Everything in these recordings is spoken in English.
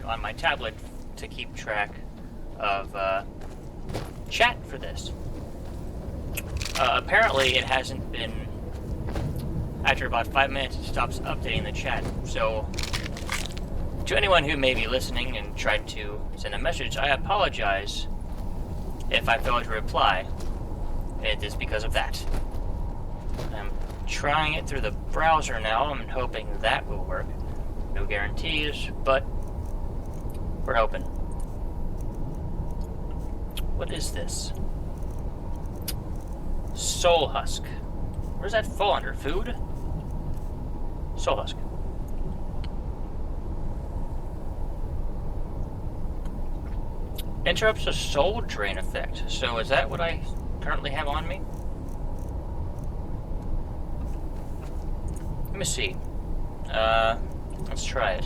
on my tablet to keep track of chat for this. Apparently, it hasn't been. After about 5 minutes, it stops updating the chat. So, to anyone who may be listening and tried to send a message, I apologize if I failed to reply. It is because of that. I'm trying it through the browser now. I'm hoping that will work. No guarantees, but we're hoping. What is this? Soul husk. Where does that fall under? Food? Soul husk. Interrupts the soul drain effect. So is that what I currently have on me? Let me see. Let's try it.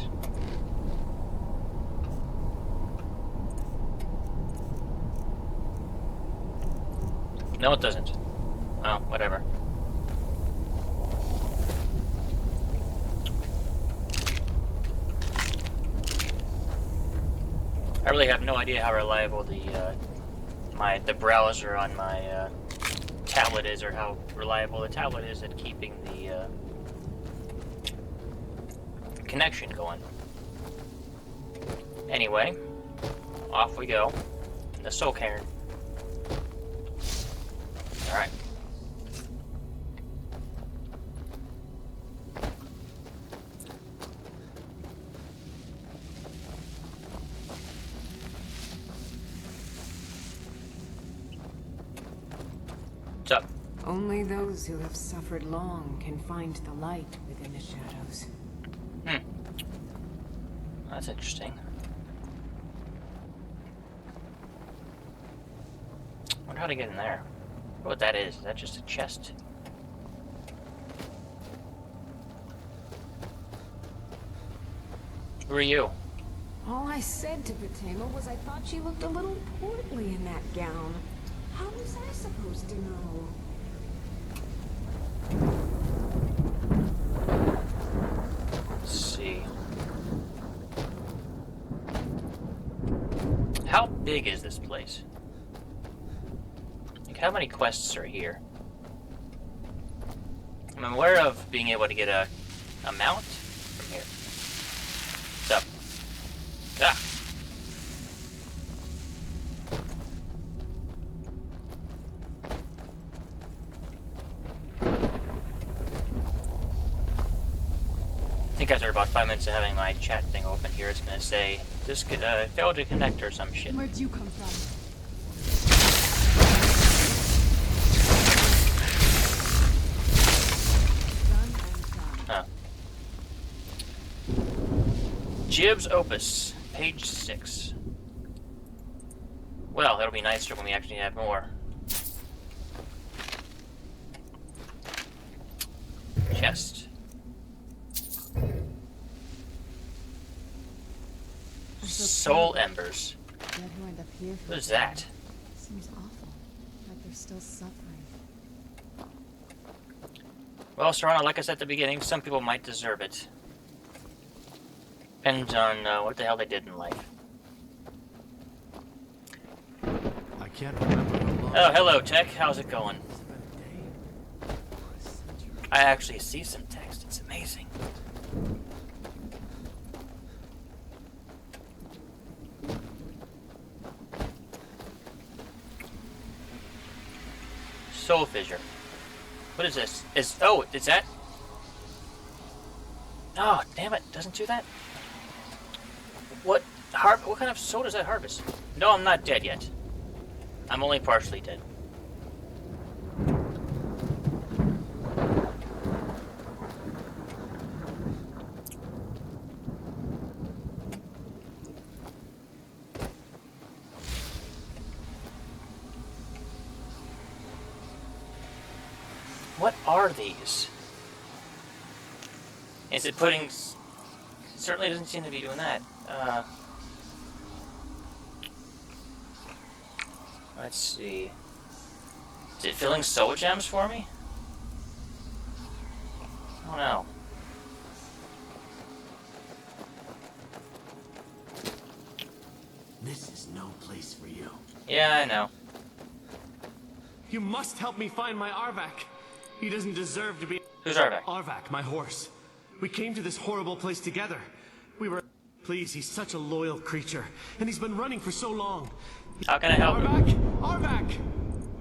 No, it doesn't. Oh, whatever. I really have no idea how reliable the browser on my tablet is, or how reliable the tablet is at keeping the connection going. Anyway, off we go. The soul cairn. Alright. What's up? Only those who have suffered long can find the light within the shadows. That's interesting. I wonder how to get in there. I wonder what that is. Is that just a chest? Who are you? All I said to Patema was I thought she looked a little portly in that gown. How was I supposed to know? Let's see. How big is this place? Like, how many quests are here? I'm aware of being able to get a mount from here. What's up? Ah! I think after about 5 minutes of having my chat thing open here, it's going to say, this failed to connect or some shit. Where'd you come from? Huh. Jib's Opus, page 6. Well, it'll be nicer when we actually have more. Chest. Soul embers. Dead who end up here for What is that? Seems awful. Like they're still suffering. Well, Serrano, like I said at the beginning, some people might deserve it. Depends on what the hell they did in life. I can't remember the last Oh, hello, Tech. How's it going? I actually see some text. It's amazing. Soul fissure. What is this? Is that? Oh, damn it! Doesn't do that. What kind of soul does that harvest? No, I'm not dead yet. I'm only partially dead. What are these? Is it putting... Certainly doesn't seem to be doing that. Let's see. Is it filling soul gems for me? I don't know. This is no place for you. Yeah, I know. You must help me find my Arvak. He doesn't deserve to be... Who's Arvak? Arvak, my horse. We came to this horrible place together. We were... Please, he's such a loyal creature. And he's been running for so long. How can I help him? Arvak! Arvak!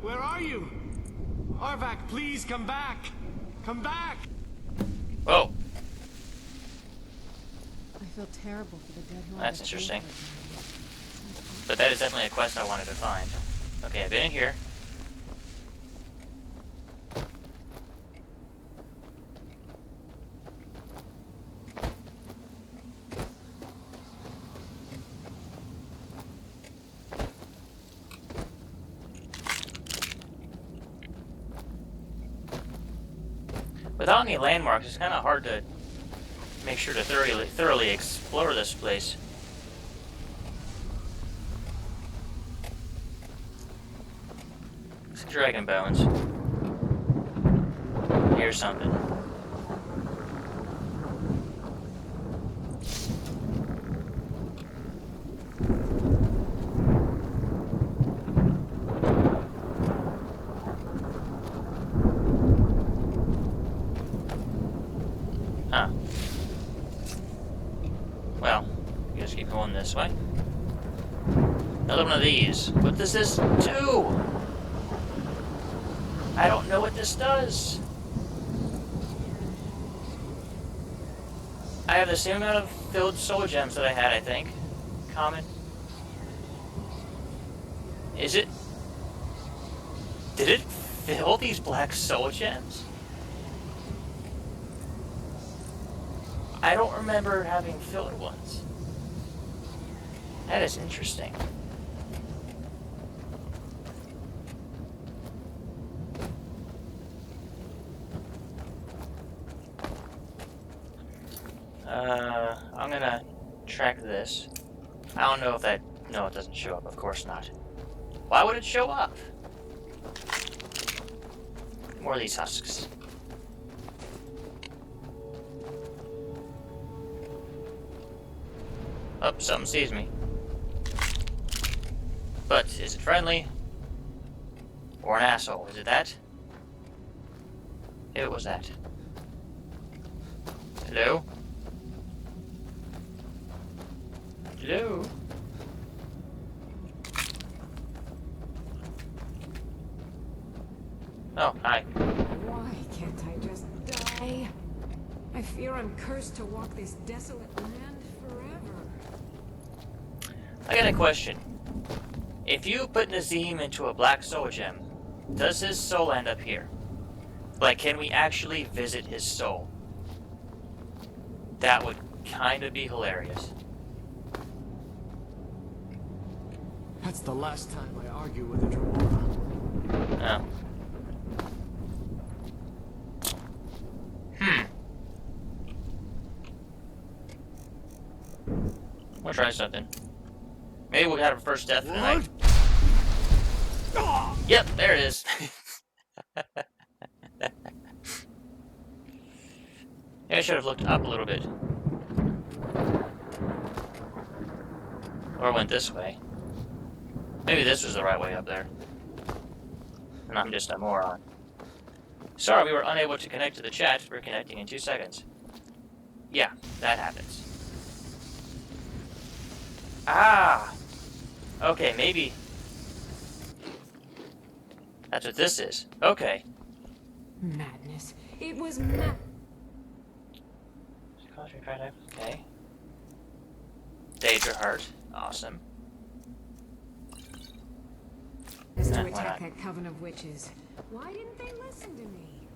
Where are you? Arvak, please come back! Come back! Whoa. I feel terrible for the dead who are That's the interesting. favorite. But that is definitely a quest I wanted to find. Okay, I've been in here. Without any landmarks, it's kind of hard to make sure to thoroughly explore this place. It's dragon bones. Here's something. Huh. Well, just keep going this way. Another one of these. What does this do? I don't know what this does. I have the same amount of filled soul gems that I had, I think. Common. Is it? Did it fill these black soul gems? I don't remember having filled ones. That is interesting. I'm gonna track this. I don't know if that... No, it doesn't show up. Of course not. Why would it show up? More of these husks. Oh, something sees me. But, is it friendly? Or an asshole? Is it that? It was that. Hello? Hello? Oh, hi. Why can't I just die? I fear I'm cursed to walk this desolate land forever. I got a question. If you put Nazim into a black soul gem, does his soul end up here? Like, can we actually visit his soul? That would kind of be hilarious. That's the last time I argue with a Dremora. Oh. We'll try something. Maybe we'll have a first death of the night. Yep, there it is. Maybe I should have looked up a little bit. Or went this way. Maybe this was the right way up there. And I'm just a moron. Sorry, we were unable to connect to the chat. We're connecting in 2 seconds. Yeah, that happens. Ah! Okay, maybe... That's what this is. Okay. Madness. It was mad. Okay. Daedra Heart. Awesome. To Why attack not? that coven of witches. Why didn't they listen to me?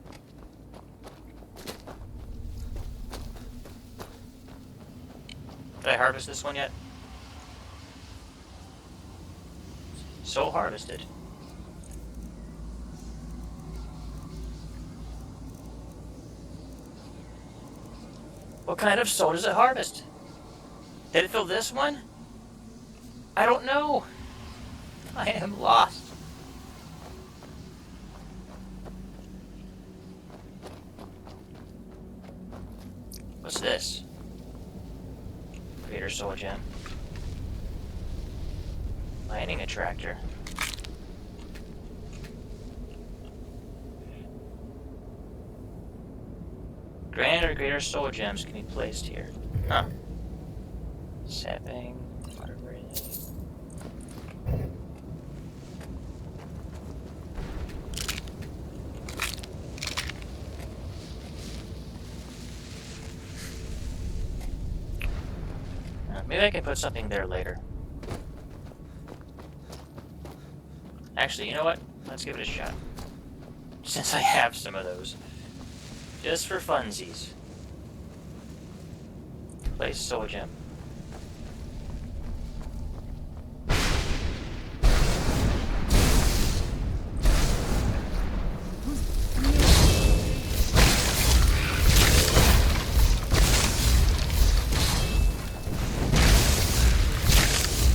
Did I harvest this one yet? Soul harvested. What kind of soul does it harvest? Did it fill this one? I don't know. I am lost. What's this? Creator soul gem. Mining attractor. Grand or greater soul gems can be placed here. Huh. Sapping, water breathing. Maybe I can put something there later. Actually, you know what? Let's give it a shot. Since I have some of those. Just for funsies. Place soul gem.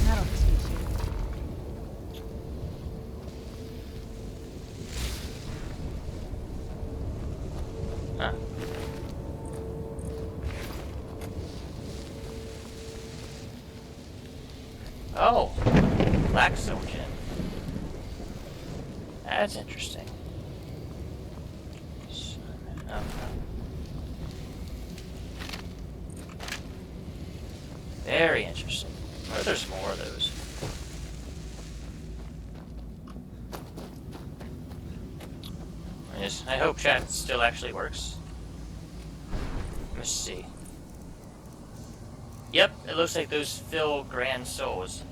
That'll teach you. Huh. Oh, black soul gem. That's interesting. Oh. Very interesting. Or there's more of those. I hope chat still actually works. Let's see. Yep, it looks like those fill grand souls.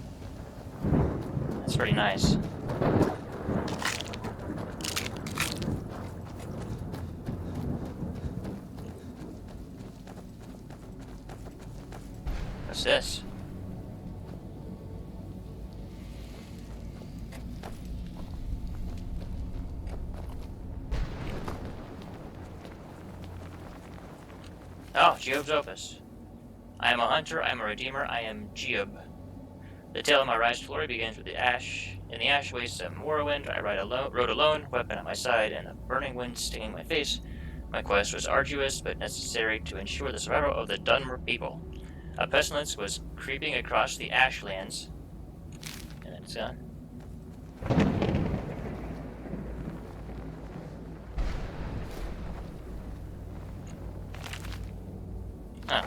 That's pretty nice. What's this? Oh, Geob's Opus. I am a hunter, I am a redeemer, I am Geob. The tale of my rise to glory begins with the ash. In the ash wastes of Morrowind, I rode alone, weapon at my side, and a burning wind stinging my face. My quest was arduous, but necessary to ensure the survival of the Dunmer people. A pestilence was creeping across the ashlands. And then it's gone. Oh.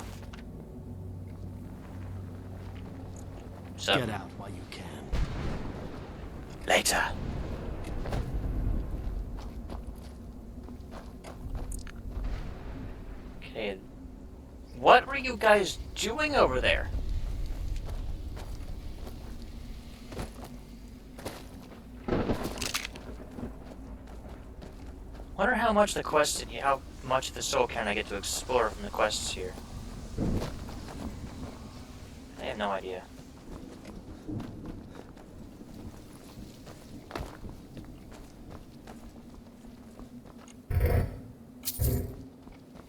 So, Get out while you can. later. Okay. What were you guys doing over there? Wonder how much the quest, how much of the soul can I get to explore from the quests here. I have no idea.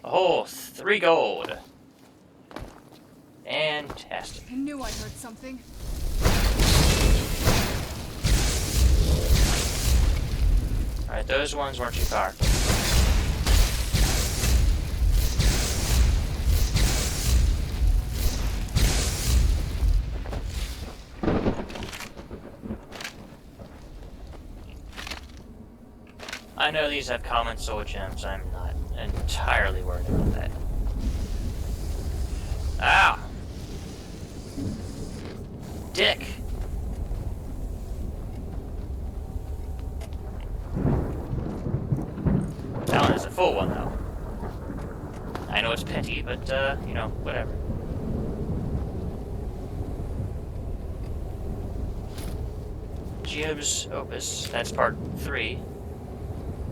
Oh, 3 gold. Fantastic. I knew I heard something. Alright, those ones weren't too far. I know these have common soul gems. I'm not entirely worried about that. Ow! Dick! That one is a full one, though. I know it's petty, but, you know, whatever. Geob's Opus, that's part 3.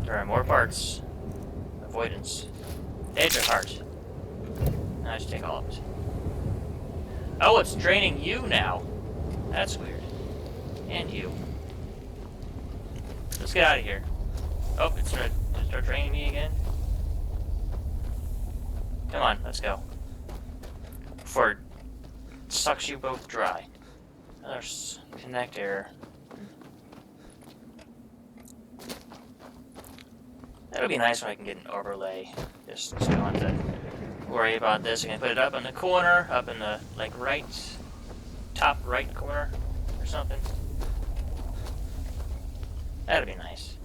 There are more parts. Avoidance. Edge of Heart. I just take all of it. Oh, it's draining you now. That's weird. And you. Let's get out of here. Oh, it started draining me again. Come on, let's go. Before it sucks you both dry. Another connect error. That would be nice when I can get an overlay. Just don't have to worry about this. I can put it up in the corner, up in the, like, top right corner, or something? That'd be nice.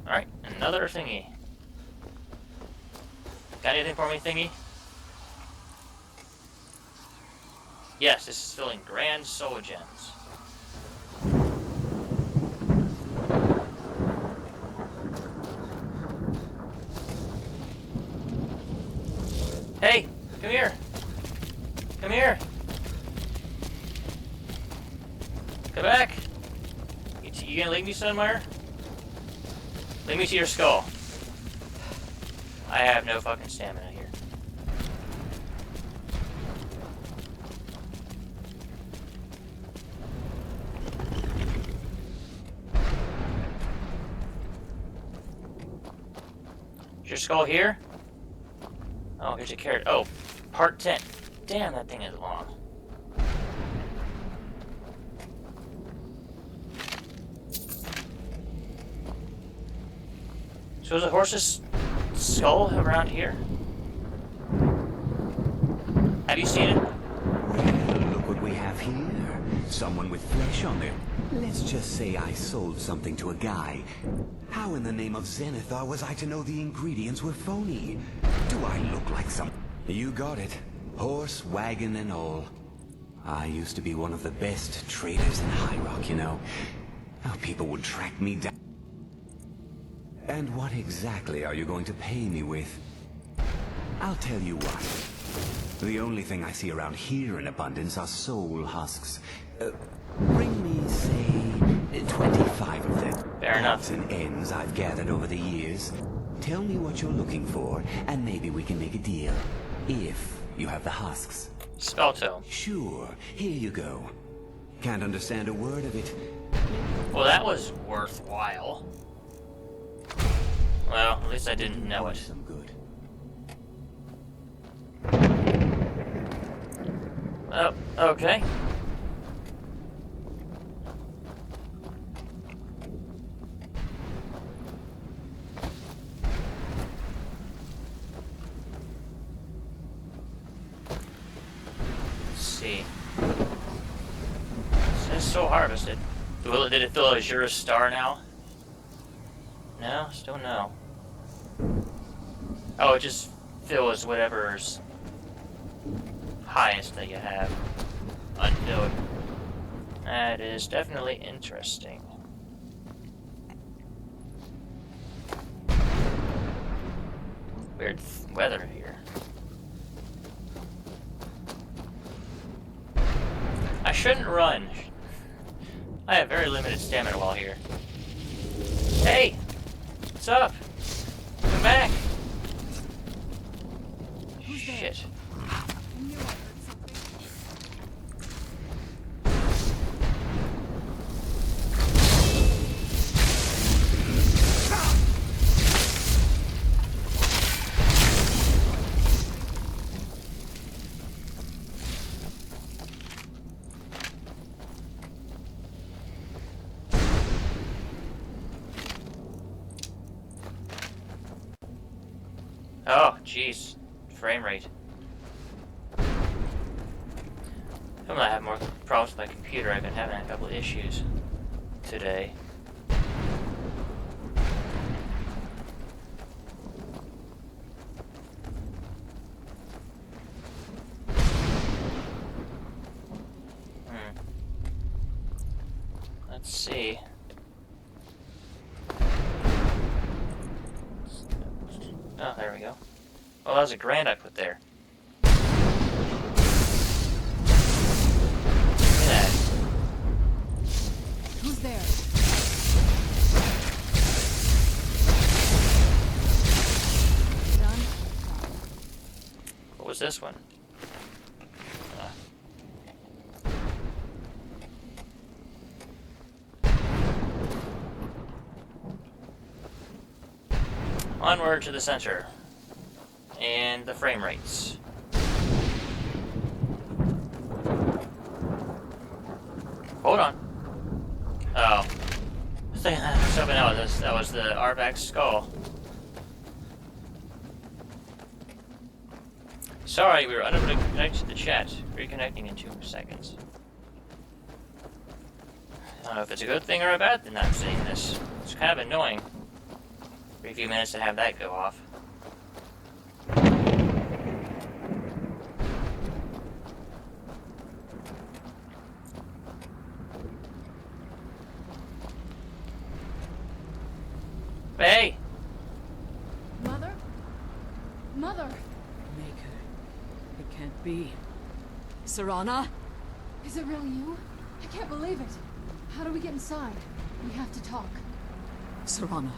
Alright, another thingy. Got anything for me, thingy? Yes, this is filling grand soul gems. Hey, come here. Come here. Come back. You gonna leave me somewhere? Lead me to your skull. I have no fucking stamina here. Is your skull here? Oh, here's a carrot. Oh, part 10. Damn, that thing is long. So is a horse's skull around here? Have you seen it? Well, look what we have here. Someone with flesh on them. Let's just say I sold something to a guy. How in the name of Zenithar was I to know the ingredients were phony? Do I look like some... You got it. Horse, wagon, and all. I used to be one of the best traders in High Rock, you know. How people would track me down. And what exactly are you going to pay me with? I'll tell you what. The only thing I see around here in abundance are soul husks. Bring me, say, 25 of them. Fair enough. Odds and ends I've gathered over the years. Tell me what you're looking for, and maybe we can make a deal. If you have the husks. Spelto. Sure, here you go. Can't understand a word of it. Well, that was worthwhile. Well, at least I didn't know it. Some good. Oh, okay. Let's see. It says soul harvested. Did it fill Azura's star now? No, still no. Oh, it just fills whatever's highest that you have. Unknown. That is definitely interesting. Weird weather here. I shouldn't run. I have very limited stamina while here. Hey! What's up? Come back! Shit. I knew I heard something. Oh, jeez. Frame rate. I'm gonna have more problems with my computer. I've been having a couple of issues today. Let's see. Oh, there we go. Well, that was a grand I put there. Look at that. Who's there? Done? What was this one? Onward to the center. And the frame rates. Hold on. Oh. I was thinking something else. That was the Arvak's skull. Sorry, we were unable to connect to the chat. Reconnecting in 2 seconds. I don't know if it's a good thing or a bad thing that I'm seeing this. It's kind of annoying. For a few minutes to have that go off. Hey! Mother? Mother! Maker. It can't be. Serana? Is it really you? I can't believe it. How do we get inside? We have to talk. Serana,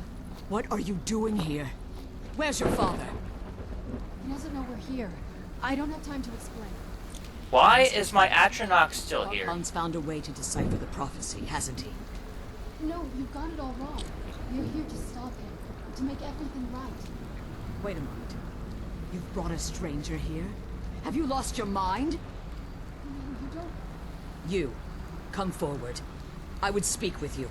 what are you doing here? Where's your father? He doesn't know we're here. I don't have time to explain. Why is my Atronach still here? Han's found a way to decipher the prophecy, hasn't he? No, you've got it all wrong. We're here to stop him, to make everything right. Wait a moment. You've brought a stranger here? Have you lost your mind? No, you don't. You, come forward. I would speak with you.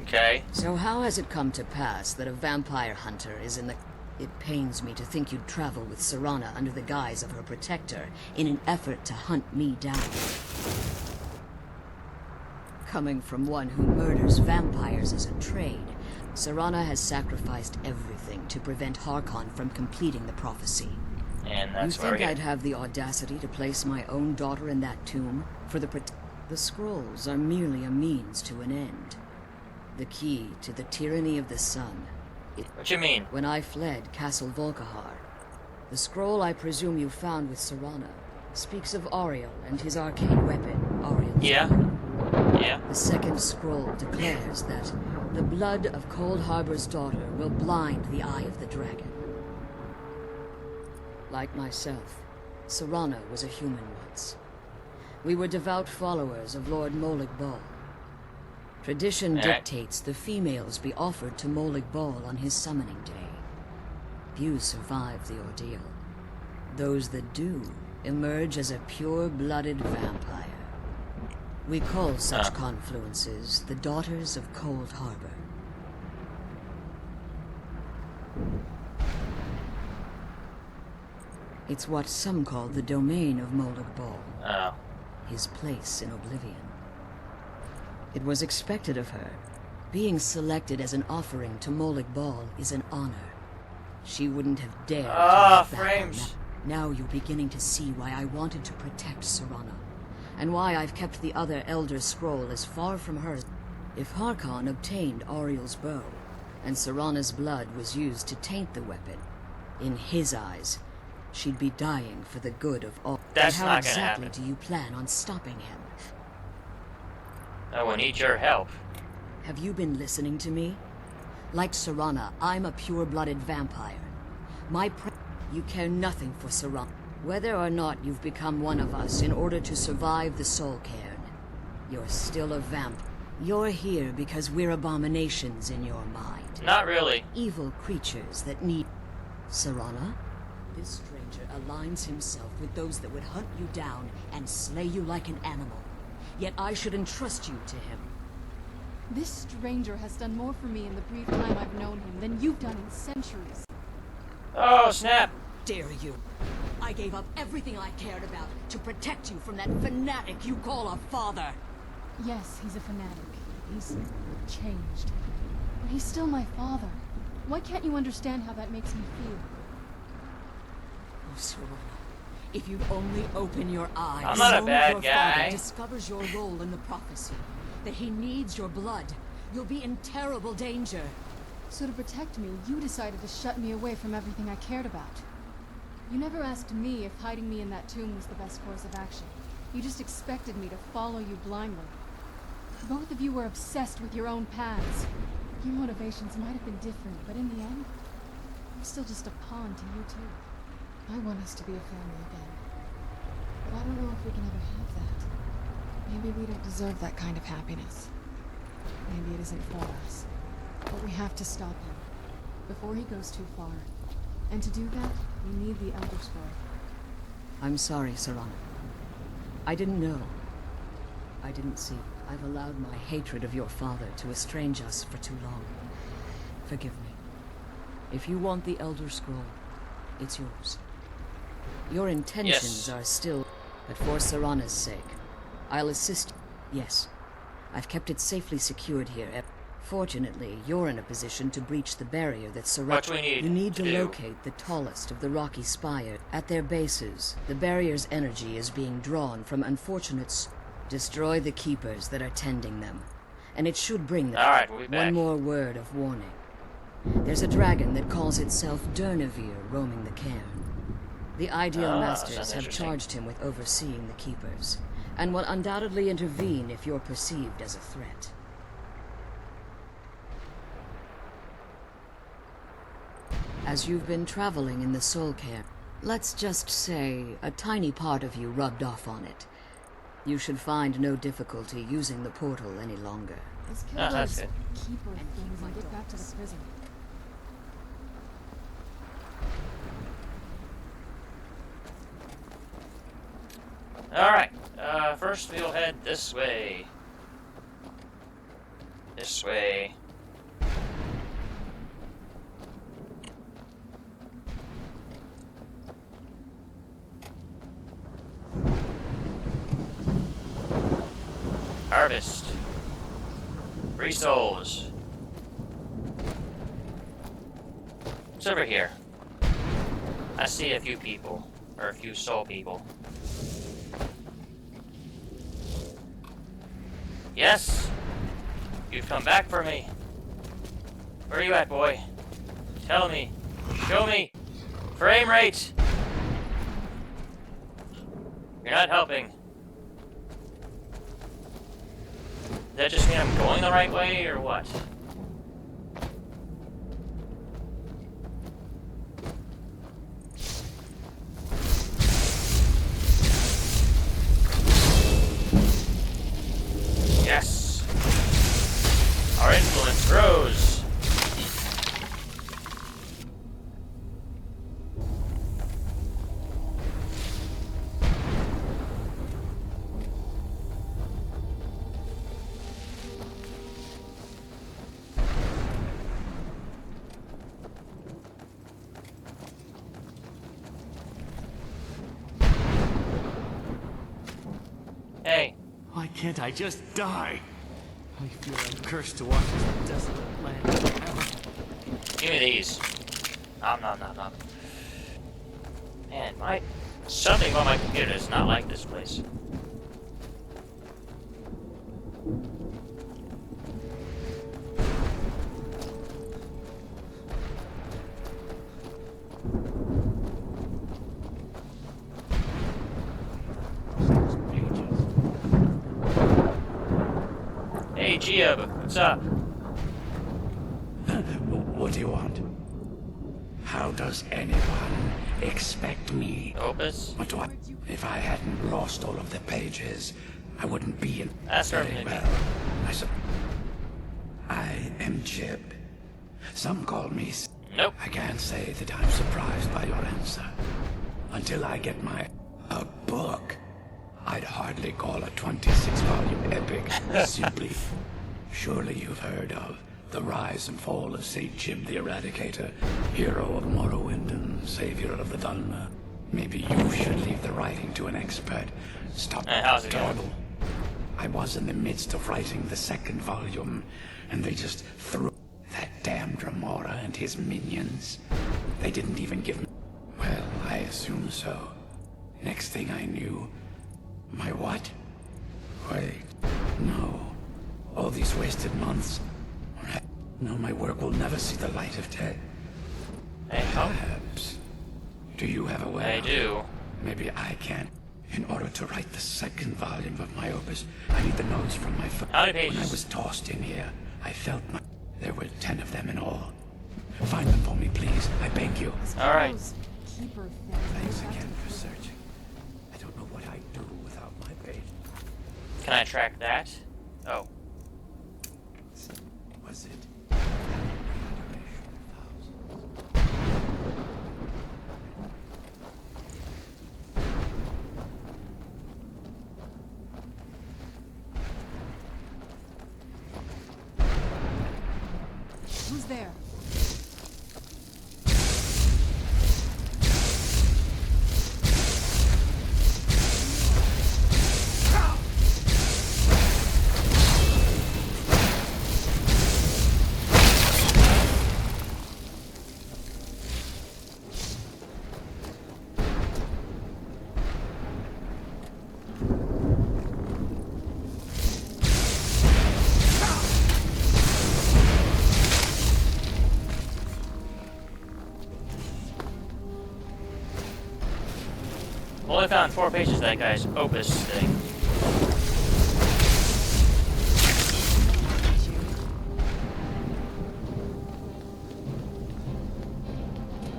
Okay. So how has it come to pass that a vampire hunter is in the... It pains me to think you'd travel with Serana under the guise of her protector in an effort to hunt me down. Coming from one who murders vampires as a trade, Serana has sacrificed everything to prevent Harkon from completing the prophecy. And You that's where think we I'd have the audacity to place my own daughter in that tomb for the The scrolls are merely a means to an end. The key to the tyranny of the sun. What you mean? When I fled Castle Volkihar, the scroll I presume you found with Serana speaks of Ariel and his arcane weapon, Ariel's Yeah. Bow. Yeah. The second scroll declares that the blood of Cold Harbor's daughter will blind the eye of the dragon. Like myself, Serana was a human once. We were devout followers of Lord Molig Bal. Tradition dictates the females be offered to Molig Bal on his summoning day. Few survive the ordeal. Those that do emerge as a pure-blooded vampire. We call such confluences the Daughters of Cold Harbor. It's what some call the domain of Molig Bal. Oh. His place in oblivion. It was expected of her. Being selected as an offering to Molig Bal is an honor. She wouldn't have dared to look back on frames. that. Now you're beginning to see why I wanted to protect Serana, and why I've kept the other Elder Scroll as far from her. If Harkon obtained Ariel's bow, and Serana's blood was used to taint the weapon, in his eyes, she'd be dying for the good of all. That's And not how gonna exactly happen. do you plan on stopping him? I will need your help. Have you been listening to me? Like Serana, I'm a pure-blooded vampire. You care nothing for Serana. Whether or not you've become one of us in order to survive the Soul Cairn, you're still a vamp. You're here because we're abominations in your mind. Not really. Evil creatures that need... Serana? This stranger aligns himself with those that would hunt you down and slay you like an animal. Yet I should entrust you to him. This stranger has done more for me in the brief time I've known him than you've done in centuries. Oh, snap. Dare you? I gave up everything I cared about to protect you from that fanatic you call a father. Yes, he's a fanatic. He's changed. But he's still my father. Why can't you understand how that makes me feel? Oh, Serana, if you'd only open your eyes. I'm not a so bad your guy. father discovers your role in the prophecy, that he needs your blood, you'll be in terrible danger. So to protect me, you decided to shut me away from everything I cared about. You never asked me if hiding me in that tomb was the best course of action. You just expected me to follow you blindly. Both of you were obsessed with your own paths. Your motivations might have been different, but in the end, I'm still just a pawn to you two. I want us to be a family again. But I don't know if we can ever have that. Maybe we don't deserve that kind of happiness. Maybe it isn't for us. But we have to stop him, before he goes too far. And to do that, we need the Elder Scroll. I'm sorry, Serana. I didn't know. I didn't see. I've allowed my hatred of your father to estrange us for too long. Forgive me. If you want the Elder Scroll, it's yours. Your intentions Yes. are still... But for Serana's sake, I'll assist... Yes. I've kept it safely secured here. Fortunately, you're in a position to breach the barrier that surrounds... What do we need You need to to do? locate the tallest of the rocky spires. At their bases, the barrier's energy is being drawn from unfortunates. Destroy the keepers that are tending them, and it should bring them... Alright, we'll be back. One more word of warning. There's a dragon that calls itself Durnavir roaming the cairn. The Ideal Ah, Masters sounds have interesting. charged him with overseeing the keepers, and will undoubtedly intervene if you're perceived as a threat. As you've been traveling in the Soul Cairn, let's just say a tiny part of you rubbed off on it. You should find no difficulty using the portal any longer. Let's kill Ah, that's those good. keeper things and get back to the prison. Alright, first we'll head this way. This way. Harvest. 3 souls. What's over here? I see a few people. Or a few soul people. Yes! You've come back for me. Where are you at, boy? Tell me. Show me. Frame rate! You're not helping. Does that just mean I'm going the right way, or what? Yes! Our influence grows! Hey, Why can't I just die? I feel I'm cursed to walk this desolate land forever. give me these. Nom nom nom nom. Man, something about my computer is not like this place. Hey, Giab, what's up? What do you want? How does anyone expect me? Opus? What do I... If I hadn't lost all of the pages, I wouldn't be in... That's Very certainly well. I am Jib. Some call me... Nope. I can't say that I'm surprised by your answer. Until I get a book. I'd hardly call a 26-volume epic simply... Surely you've heard of the rise and fall of St. Jib the Eradicator, hero of Morrowind and savior of the Dhalma. Maybe you should leave the writing to an expert. Stop Hey, how's it going? dawdle. I was in the midst of writing the 2nd volume, and they just threw that damned Remora and his minions. They didn't even give me... Well, I assume so. Next thing I knew... My what? Wait, no. All these wasted months. No, my work will never see the light of day. Hey, oh, Perhaps. Do you have a way? I do. Maybe I can. In order to write the 2nd volume of my opus, I need the notes from my phone. How many When I pages? was tossed in here, I felt my... There were 10 of them in all. Find them for me, please. I beg you. Let's kill Alright. those keeper things and Thanks get back to again the for prison. searching. I don't know what I'd do without my page. Can I track that? Oh. Was it? Who's there? only found 4 pages of that guy's opus thing.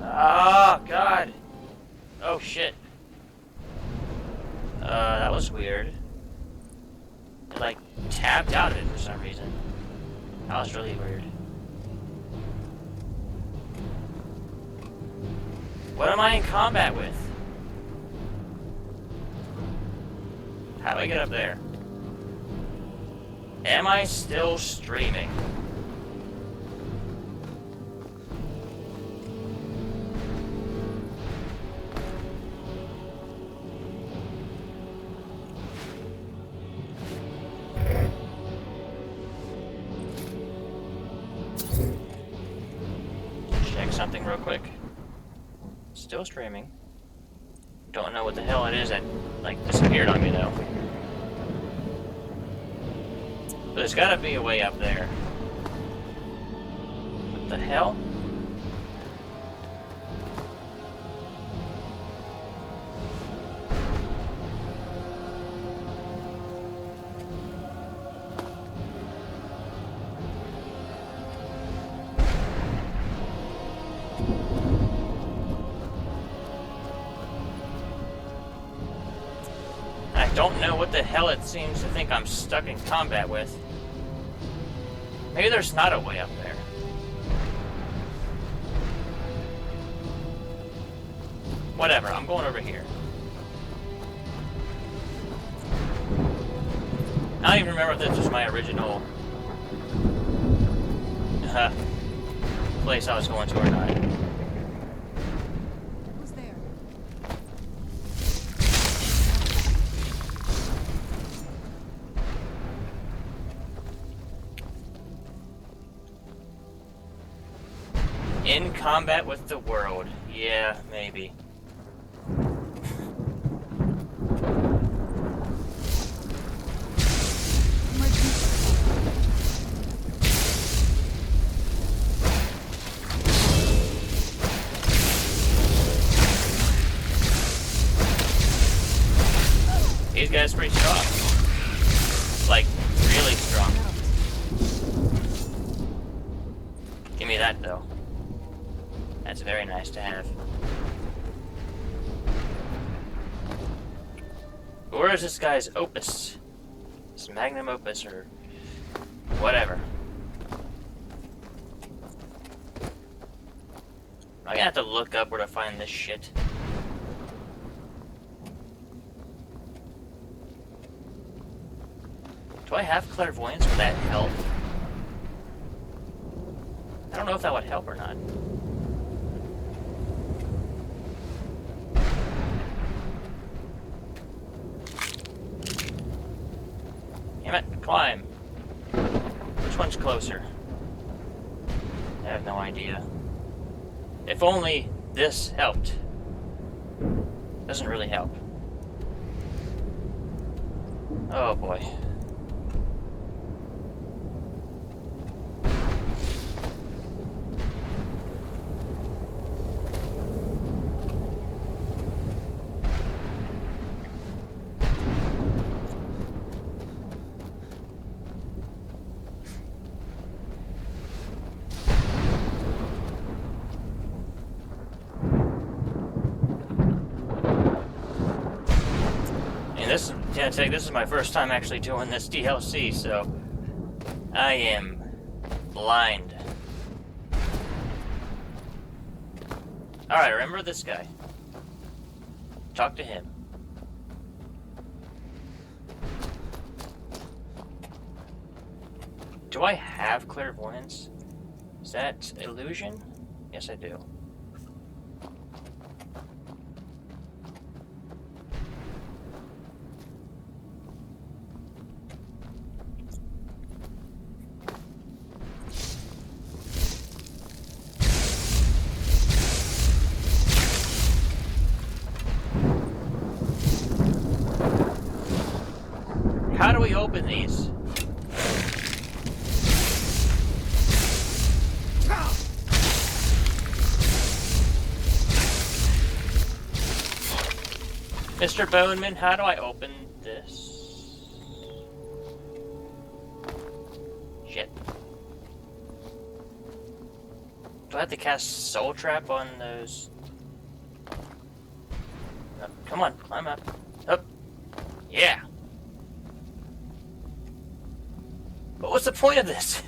Oh, God. Oh, shit. That was weird. It, like, tapped out of it for some reason. That was really weird. What am I in combat with? How do I get up there? Am I still streaming? Check something real quick. Still streaming. Don't know what the hell it is that, like, disappeared on me, though. But there's gotta be a way up there. What the hell? I don't know what the hell it seems to think I'm stuck in combat with. Maybe there's not a way up there. Whatever, I'm going over here. I don't even remember if this was my original place I was going to or not. Who's there? In combat with the world. Yeah, maybe. These guys are pretty strong. Like, really strong. Give me that, though. That's very nice to have. Where is this guy's opus? His magnum opus, or whatever. I'm gonna have to look up where to find this shit. Do I have clairvoyance? Would that help? I don't know if that would help or not. Damn it, climb. Which one's closer? I have no idea. If only this helped. Doesn't really help. Oh boy. This is my first time actually doing this DLC, so I am blind. Alright, remember this guy. Talk to him. Do I have clairvoyance? Is that illusion? Yes, I do. How do we open these? Mr. Boneman, how do I open this? Shit. Do I have to cast Soul Trap on those? Oh, come on, climb up. Up. Yeah. But what's the point of this?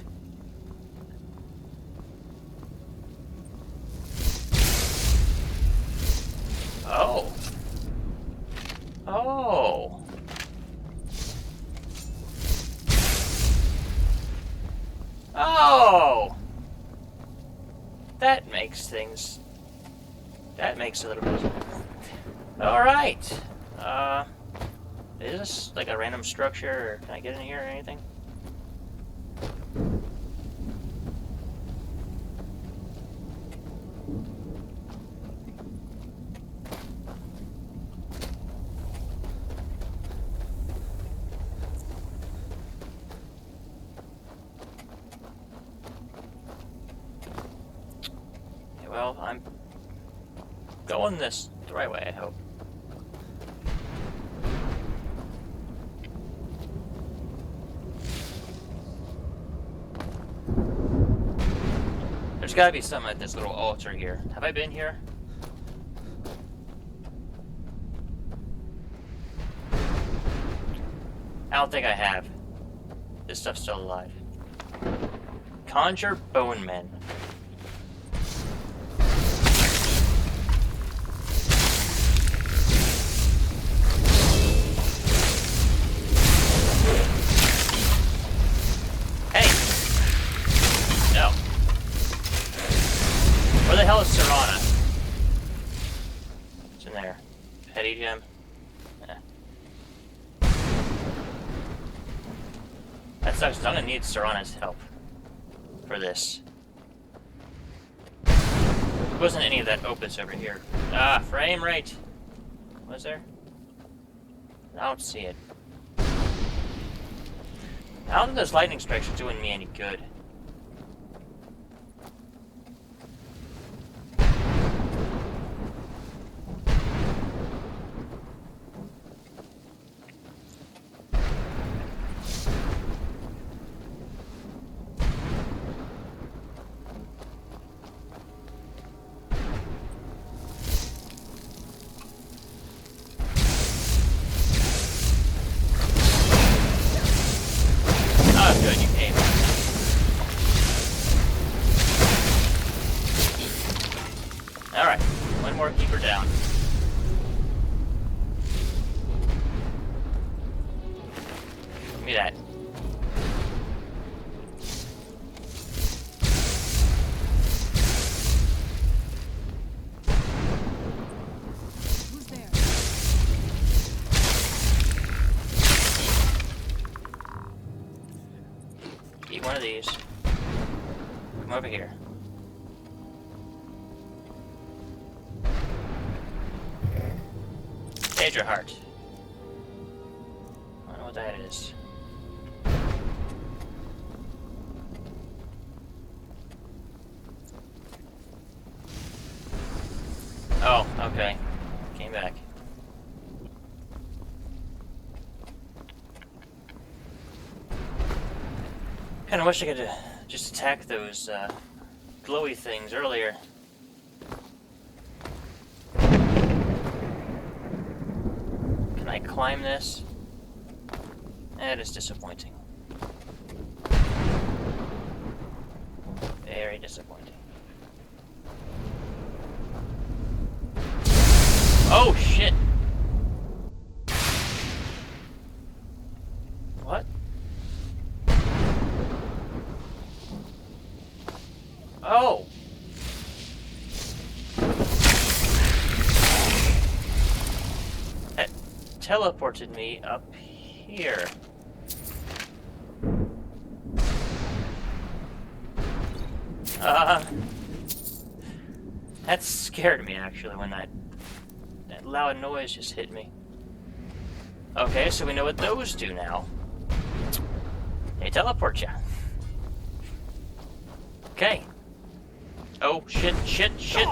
Oh. Oh. Oh. That makes things... That makes a little bit... Alright. Is this like a random structure, or can I get in here or anything? Well, I'm going the right way, I hope. There's gotta be something at this little altar here. Have I been here? I don't think I have. This stuff's still alive. Conjure Bone Men. Where the hell is Serana? It's in there. Petty gem. Yeah. That sucks, 'cause I'm gonna need Serana's help for this. There wasn't any of that opus over here. Ah, frame rate. Was there? I don't see it. I don't think those lightning strikes are doing me any good. Good, you came. Alright, one more keeper down. Give me that. Who's there? Eat one of these. Come over here. Danger heart. I don't know what that is. Oh, okay. Came back. Kinda wish I could just attack those glowy things earlier. Can I climb this? That is disappointing. Very disappointing. Oh shit! What? Oh! That teleported me up here. That scared me actually when that loud noise just hit me. Okay, so we know what those do now. They teleport you. Okay. Oh, shit, shit, shit.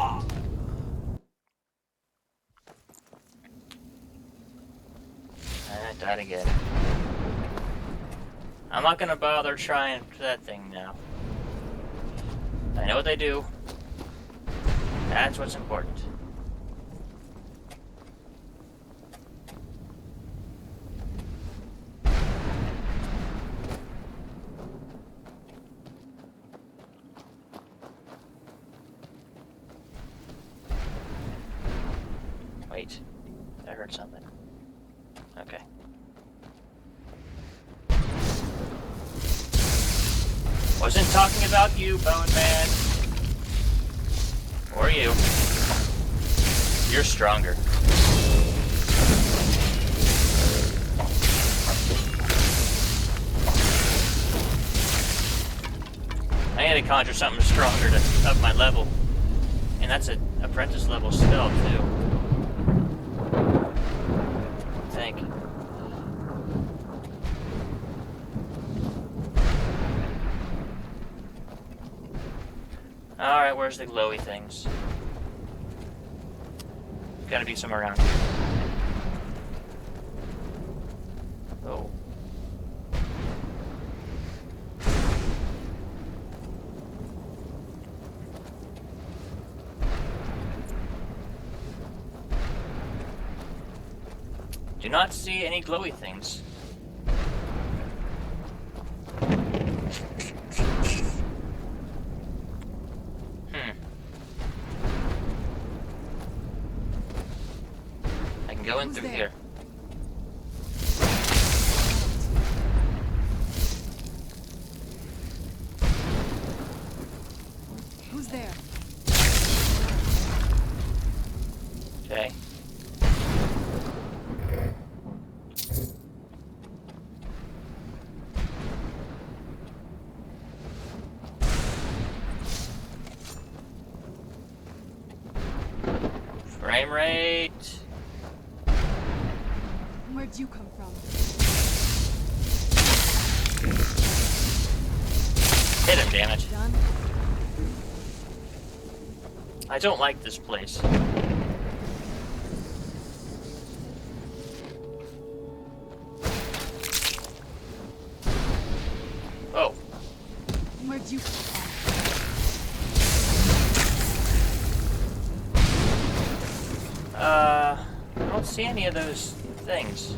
want that again. I'm not gonna bother trying that thing now. I know what they do. That's what's important. Wait, I heard something. Okay. Wasn't talking about you, Bone Man. Or you. You're stronger. I need to conjure something stronger to up my level. And that's an apprentice level spell, too. I think. Alright, where's the glowy things? Gotta be somewhere around here. Oh. Do not see any glowy things. Going through here. Who's there? Okay. Frame rate. Where'd you come from? Hit him, damn it. Done? I don't like this place. Oh. Where'd you come from? I don't see any of those things.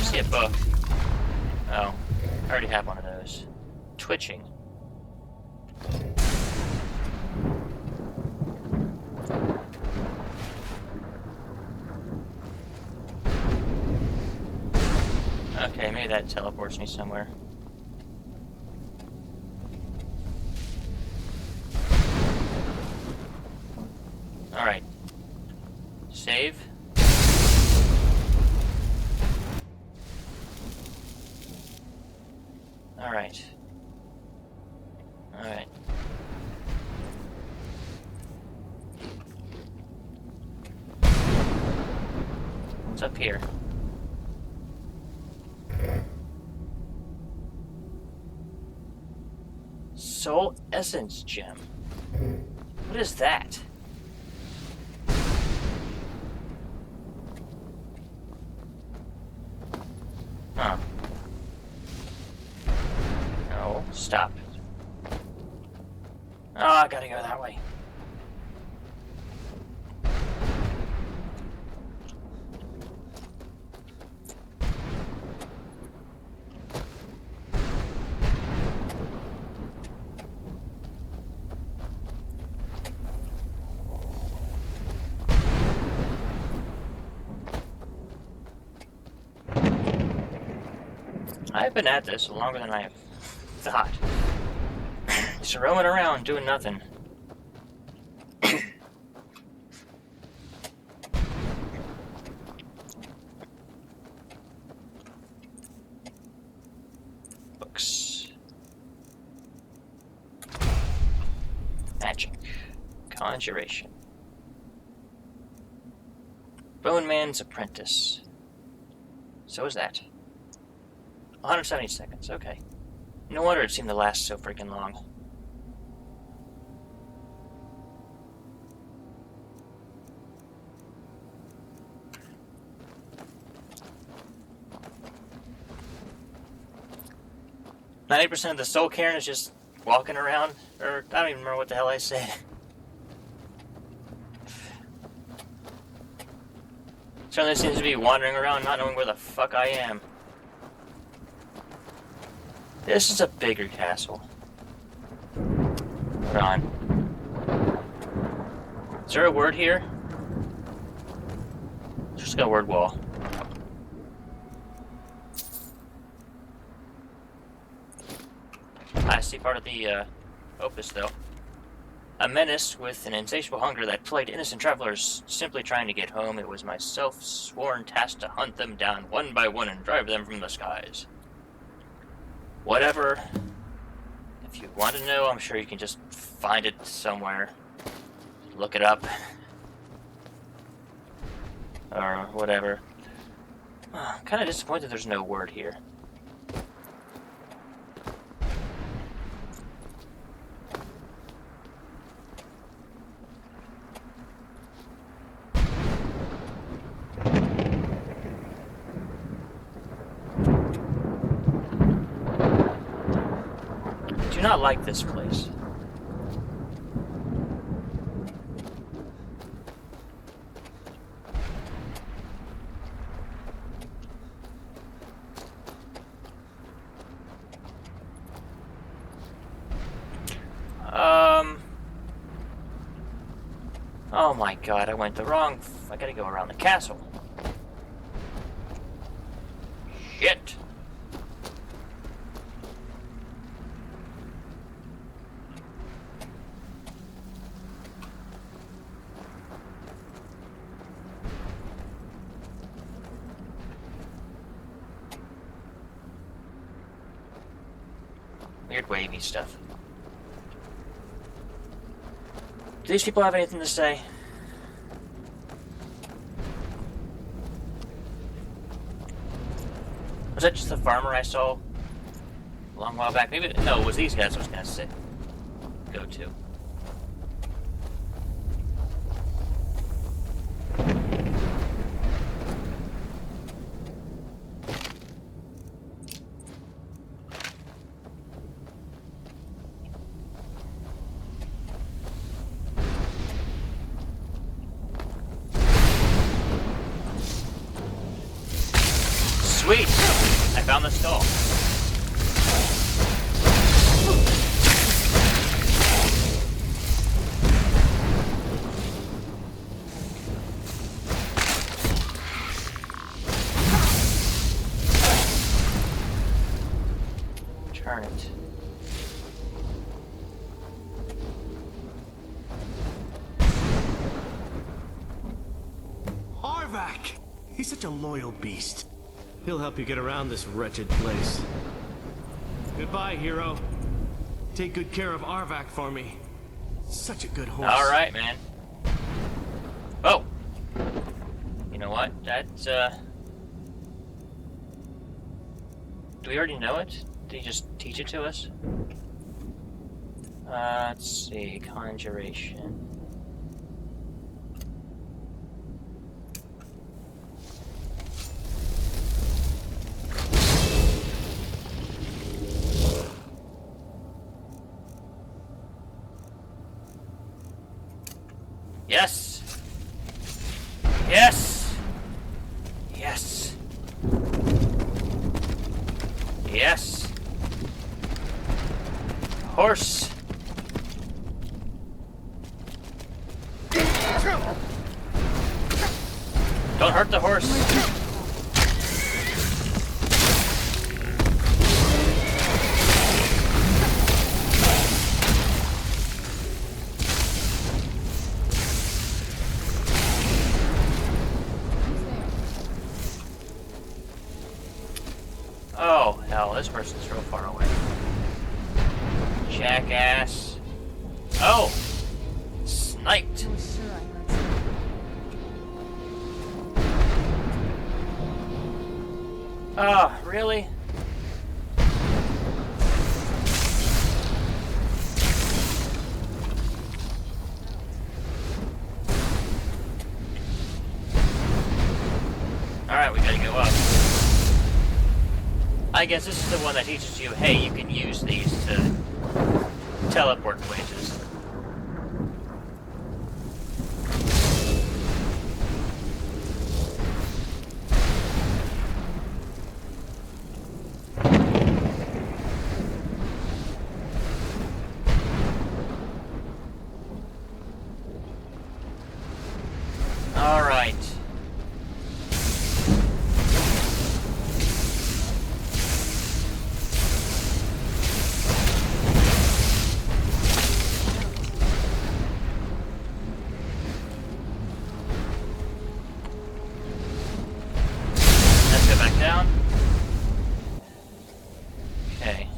See a book. Oh, I already have one of those. Twitching. Okay, maybe that teleports me somewhere. Alright. Save. Alright. Alright. What's up here? Soul Essence Gem. What is that? Huh. No, stop. Oh, I gotta go that way. I've been at this longer than I thought. Just roaming around, doing nothing. Books. Magic. Conjuration. Bone Man's Apprentice. So is that. 170 seconds, okay. No wonder it seemed to last so freaking long. %90 of the Soul Cairn is just walking around, or I don't even remember what the hell I said. Certainly seems to be wandering around not knowing where the fuck I am. This is a bigger castle. Hold on. Is there a word here? Just got a word wall. I see part of the opus, though. A menace with an insatiable hunger that plagued innocent travelers simply trying to get home. It was my self-sworn task to hunt them down one by one and drive them from the skies. Whatever. If you want to know, I'm sure you can just find it somewhere. Look it up. Or whatever. I'm kind of disappointed there's no word here. I do not like this place. Oh my god, I went the wrong... I gotta go around the castle. Shit. Weird wavy stuff. Do these people have anything to say? Was that just the farmer I saw a long while back? Maybe, no, it was these guys I was gonna say. Go to. Sweet! I found the stall. Turn it. Arvak! He's such a loyal beast. He'll help you get around this wretched place. Goodbye, hero. Take good care of Arvak for me. Such a good horse. Alright, man. Oh! You know what? That's, do we already know it? Did he just teach it to us? Let's see. Conjuration. Yes! Yes! Yes! Yes! Horse! Don't hurt the horse! Oh, hell, this person's real far away. Jackass. Oh! Sniped. I was sure I heard something. Oh, really? I guess this is the one that teaches you, hey, you can use these to teleport places. Alright. Let's go back down. Okay.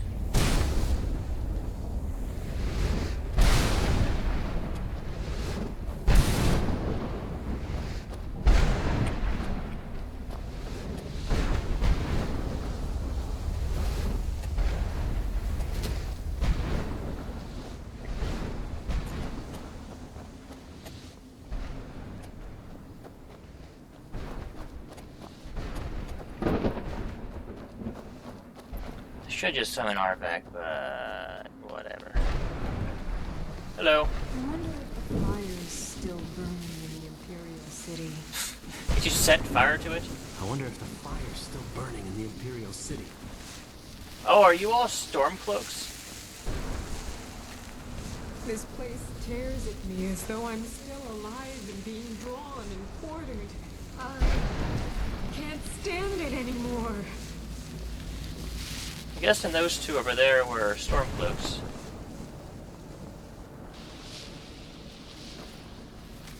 Should just summon Arvac, but whatever. Hello. I wonder if the fire's still burning in the Imperial City. Did you set fire to it? I wonder if the fire's still burning in the Imperial City. Oh, are you all Stormcloaks? This place tears at me as though I'm still alive and being drawn and quartered. I can't stand it anymore. I'm guessing those two over there were Stormcloaks.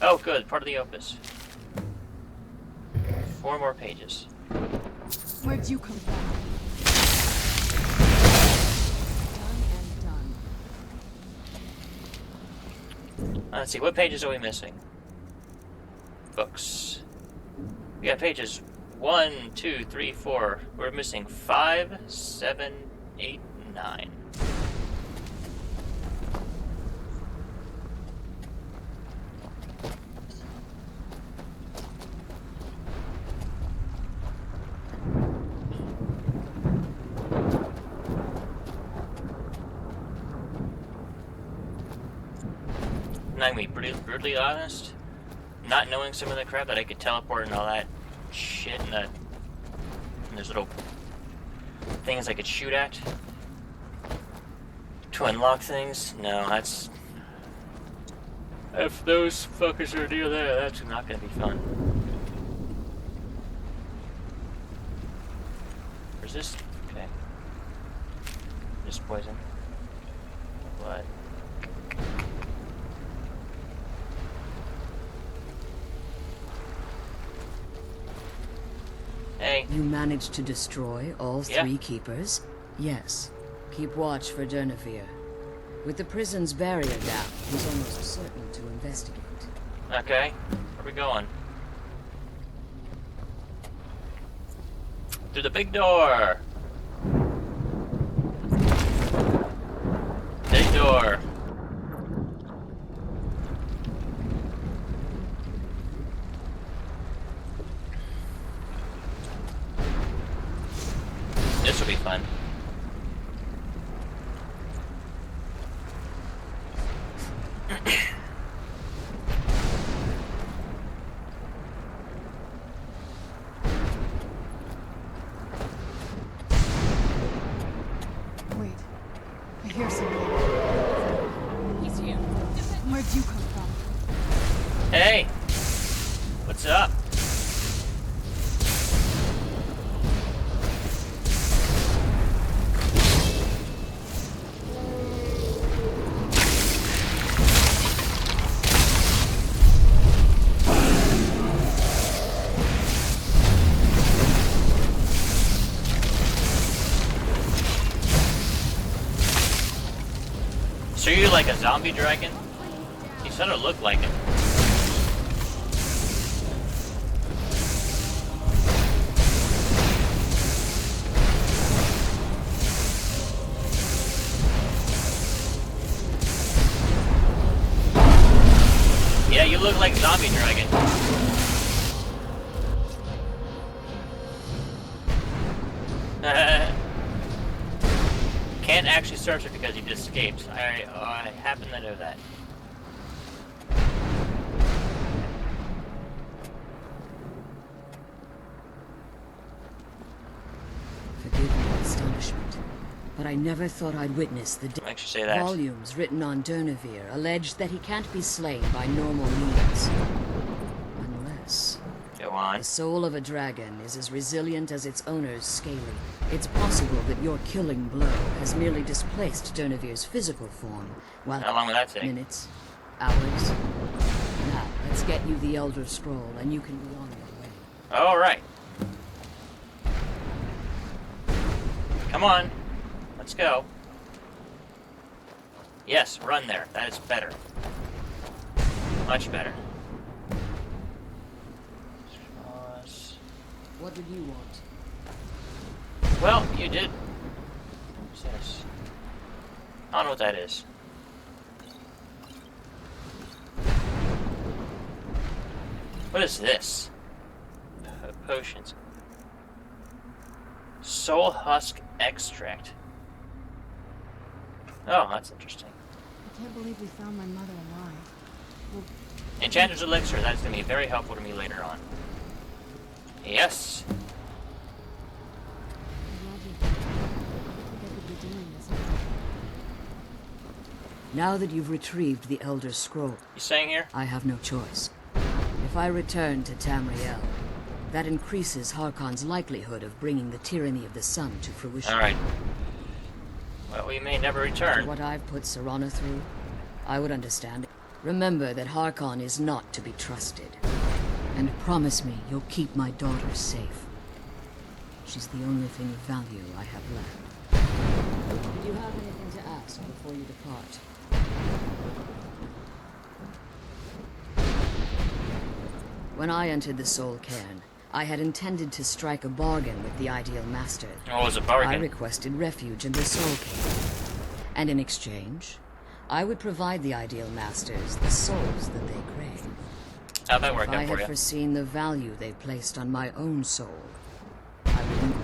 Oh, good. Part of the Opus. 4 more pages. Where'd you come from? Done and done. Let's see, what pages are we missing? Books. We got pages 1, 2, 3, 4. We're missing 5, 7, 8, 9. And I'm gonna be brutally honest, not knowing some of the crap that I could teleport and all that shit and there's little things I could shoot at to unlock things. No, that's... If those fuckers are near there, that's not gonna be fun. Resist? Okay. Just poison. What? Hey. You managed to destroy all 3 keepers? Yes. Keep watch for Durnevere. With the prison's barrier down, he's almost certain to investigate. Okay. Where are we going? Through the big door! Big door. This will be fun. Wait. I hear something. He's here. Where'd you come from? Hey! What's up? So you're like a zombie dragon? You sort of look like it. Yeah, you look like zombie dragon. can't actually search it because he just escaped. I happen to know that. Forgive my astonishment, but I never thought I'd witness the Makes you say that. volumes written on Durnevere allege that he can't be slain by normal means. Unless Go on. the soul of a dragon is as resilient as its owner's scaly. It's possible that your killing blow has merely displaced Durnevere's physical form, while How long will that take? minutes, hours. Now, let's get you the Elder Scroll, and you can be on your way. Alright. Come on. Let's go. Yes, run there. That is better. Much better. What would you want? Well, you did. What's this? I don't know what that is. What is this? Potions. Soul Husk Extract. Oh, that's interesting. I can't believe we found my mother alive. Well, Enchanter's Elixir. That's going to be very helpful to me later on. Yes. Roger. I think I could be doing this now. Now that you've retrieved the Elder Scroll, You staying here? I have no choice. If I return to Tamriel, that increases Harkon's likelihood of bringing the tyranny of the sun to fruition. Alright. Well, we may never return. What I've put Serana through, I would understand it. Remember that Harkon is not to be trusted. And promise me you'll keep my daughter safe. She's the only thing of value I have left. Did you have anything to ask before you depart? When I entered the Soul Cairn, I had intended to strike a bargain with the Ideal Master. Oh, it was a I bargain. requested refuge in the Soul Cairn. And in exchange, I would provide the Ideal Masters the souls that they crave. How'd that work If I out for had you? foreseen the value they placed on my own soul, I would.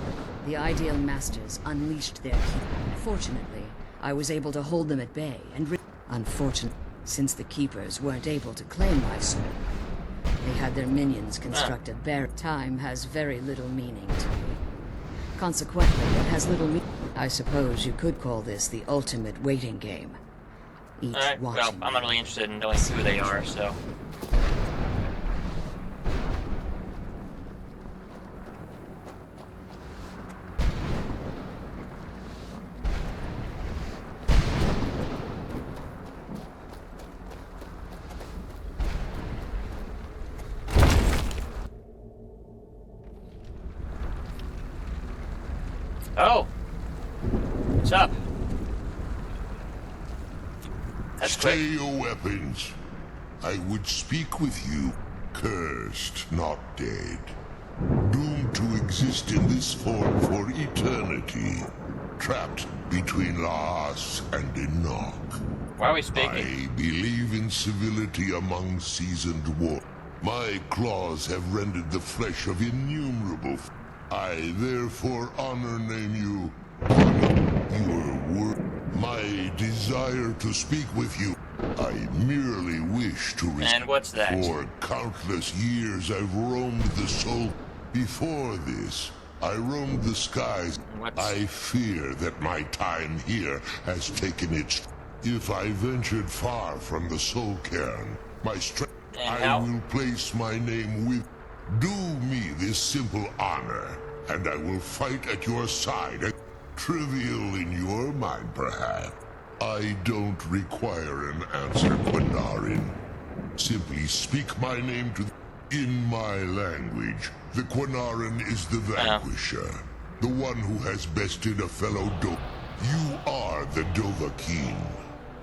The Ideal Masters unleashed their keep. Fortunately, I was able to hold them at bay, and unfortunately, since the Keepers weren't able to claim my soul, they had their minions construct a barrier. Time has very little meaning to me. Consequently, it has little I suppose you could call this the ultimate waiting game. Each Alright, well, watching I'm not really interested in knowing who they are, so... Oh! What's up? That's quick. Stay your weapons. I would speak with you, cursed, not dead. Doomed to exist in this form for eternity. Trapped between Laas and Enoch. Why are we speaking? I believe in civility among seasoned war. My claws have rendered the flesh of innumerable. I therefore name you your word. My desire to speak with you. I merely wish to And what's that? For countless years I've roamed the soul. Before this, I roamed the skies. I fear that my time here has taken its... If I ventured far from the soul cairn, my strength... I will place my name with... Do me this simple honor, and I will fight at your side. Trivial in your mind, perhaps. I don't require an answer, Quinarin. Simply speak my name to... In my language, the Quinarin is the vanquisher. The one who has bested a fellow You are the Dovahkiin,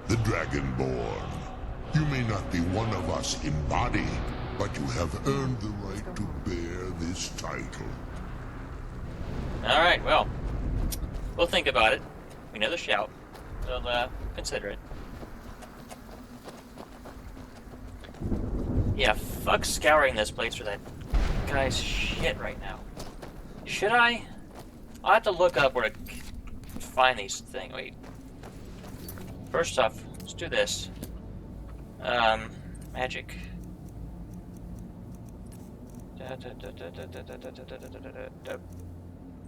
the Dragonborn. You may not be one of us in body, but you have earned the right to bear this title. Alright, well. We'll think about it. We know the shout. We'll, consider it. Yeah, fuck scouring this place for that guy's shit right now. Should I? I'll have to look up where to find these things. Wait. First off, let's do this. Magic.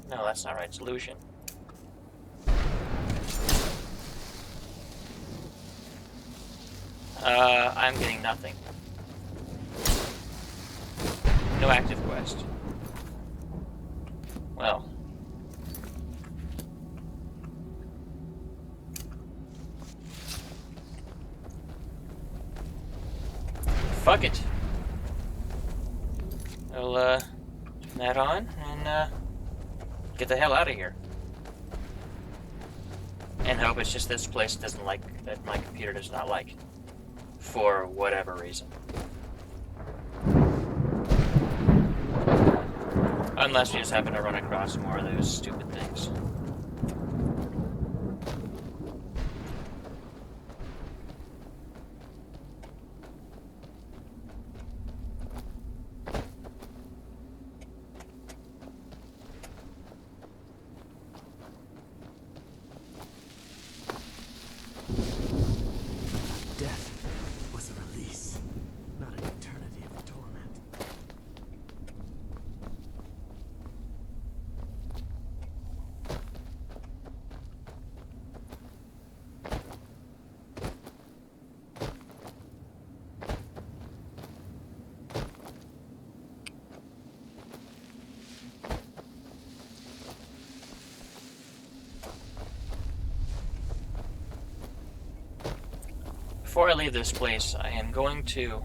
No, that's not right. Solution. I'm getting nothing. No active quest. Well. Fuck it. I'll, turn that on and, get the hell out of here. And hope it's just this place doesn't like, that my computer does not like. For whatever reason. Unless we just happen to run across more of those stupid things. Death was a release, not an eternity of torment. Before I leave this place, I am going to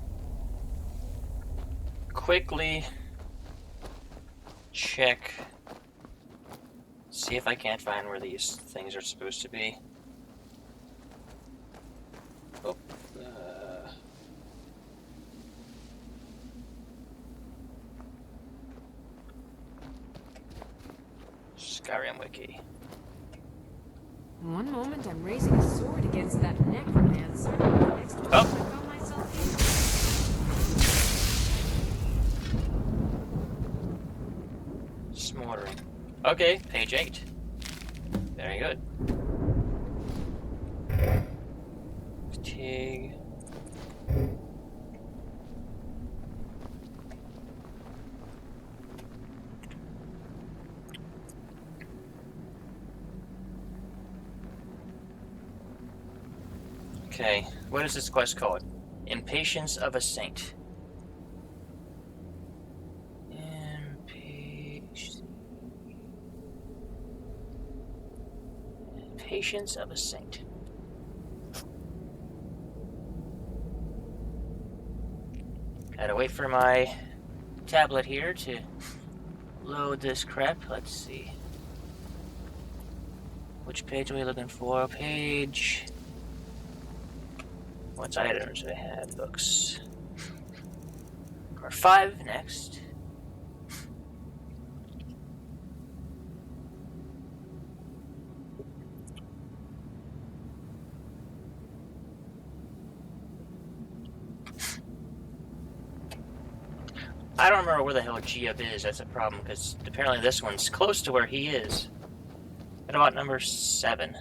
quickly check, see if I can't find where these things are supposed to be. Oh, Skyrim Wiki. One moment I'm raising a sword against that necromancer. Next moment I found myself in. Smoldering. Okay, page 8. Very good. Fatigue. Okay, what is this quest called? Impatience of a Saint. Impatience of a Saint. Gotta wait for my tablet here to load this crap. Let's see. Which page are we looking for? Page... What items do I have? Books. Part 5 next. I don't remember where the hell Giab is. That's a problem, because apparently this one's close to where he is. At about number 7.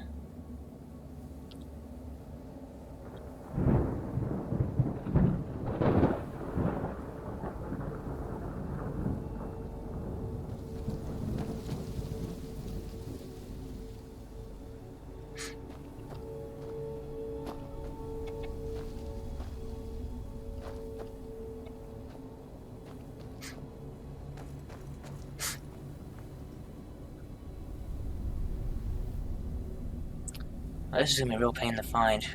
This is gonna be a real pain to find.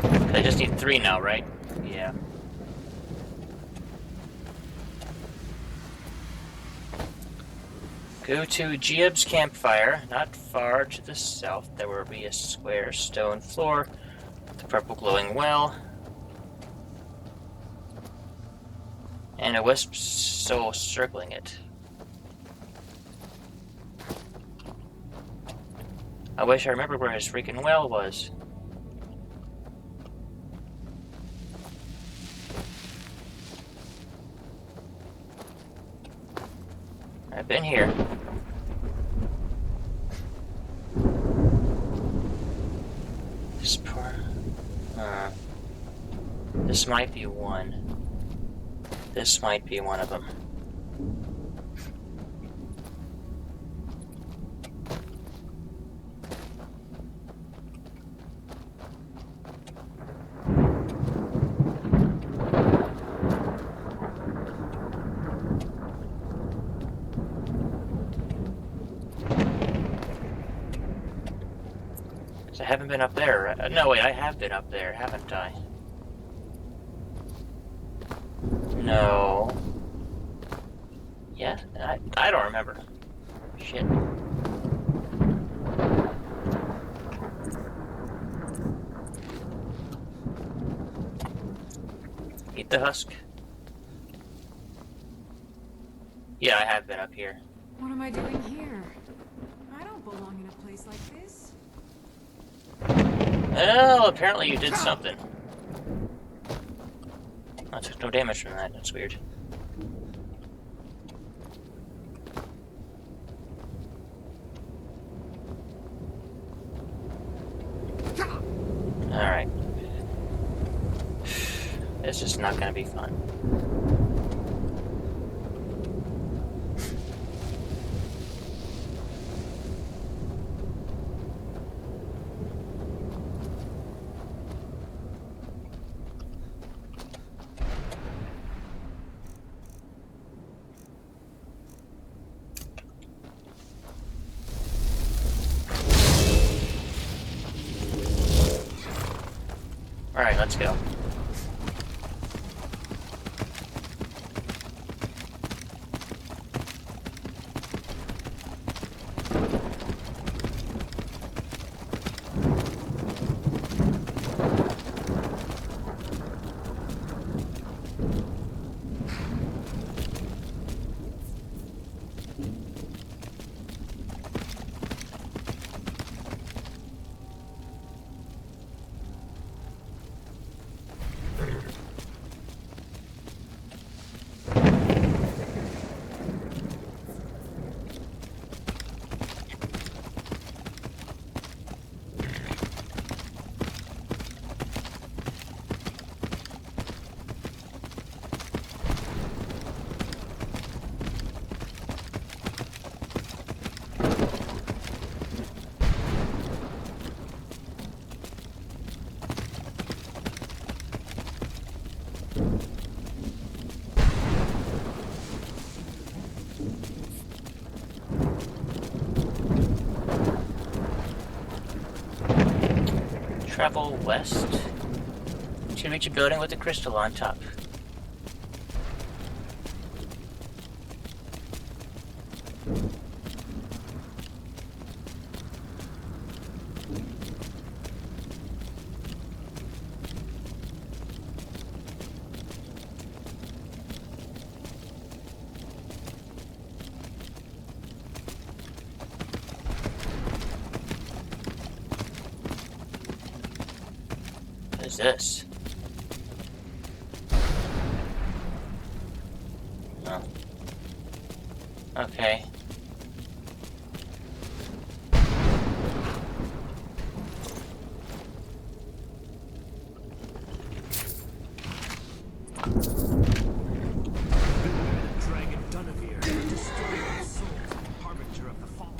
I just need 3 now, right? Yeah. Go to Giab's campfire. Not far to the south, there will be a square stone floor with a purple glowing well. And a wisp soul circling it. I wish I remembered where his freaking well was. I've been here. This part. This might be one. This might be one of them. I haven't been up there. No, wait, I have been up there, haven't I? No. Yeah, I don't remember. Shit. Eat the husk. Yeah, I have been up here. What am I doing here? I don't belong in a place like this. Well, apparently you did something. I took no damage from that. That's weird. Alright. This is not gonna be fun. Alright, let's go. Travel west to reach a building with a crystal on top. What is this? Oh. Okay. Dragon Dunavir, destroyer of souls, harbinger of the fallen.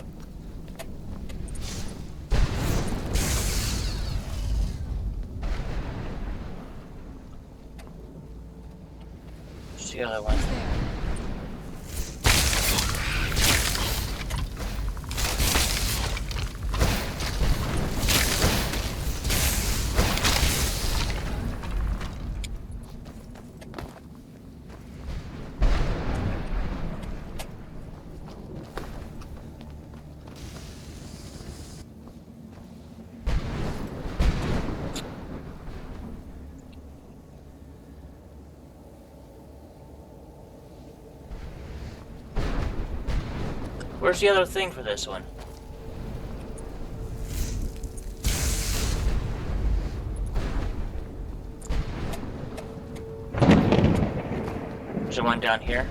What's the other one? Where's the other thing for this one? There's one down here.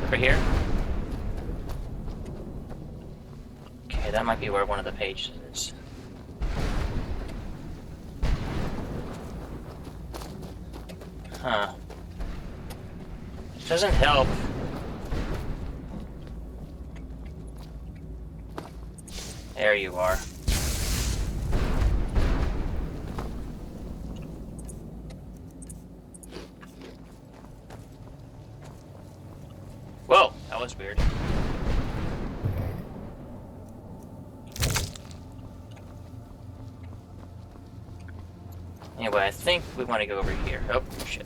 Over here? Okay, that might be where one of the pages is. Huh. Doesn't help. There you are. Whoa, that was weird. Anyway, I think we want to go over here. Oh, shit.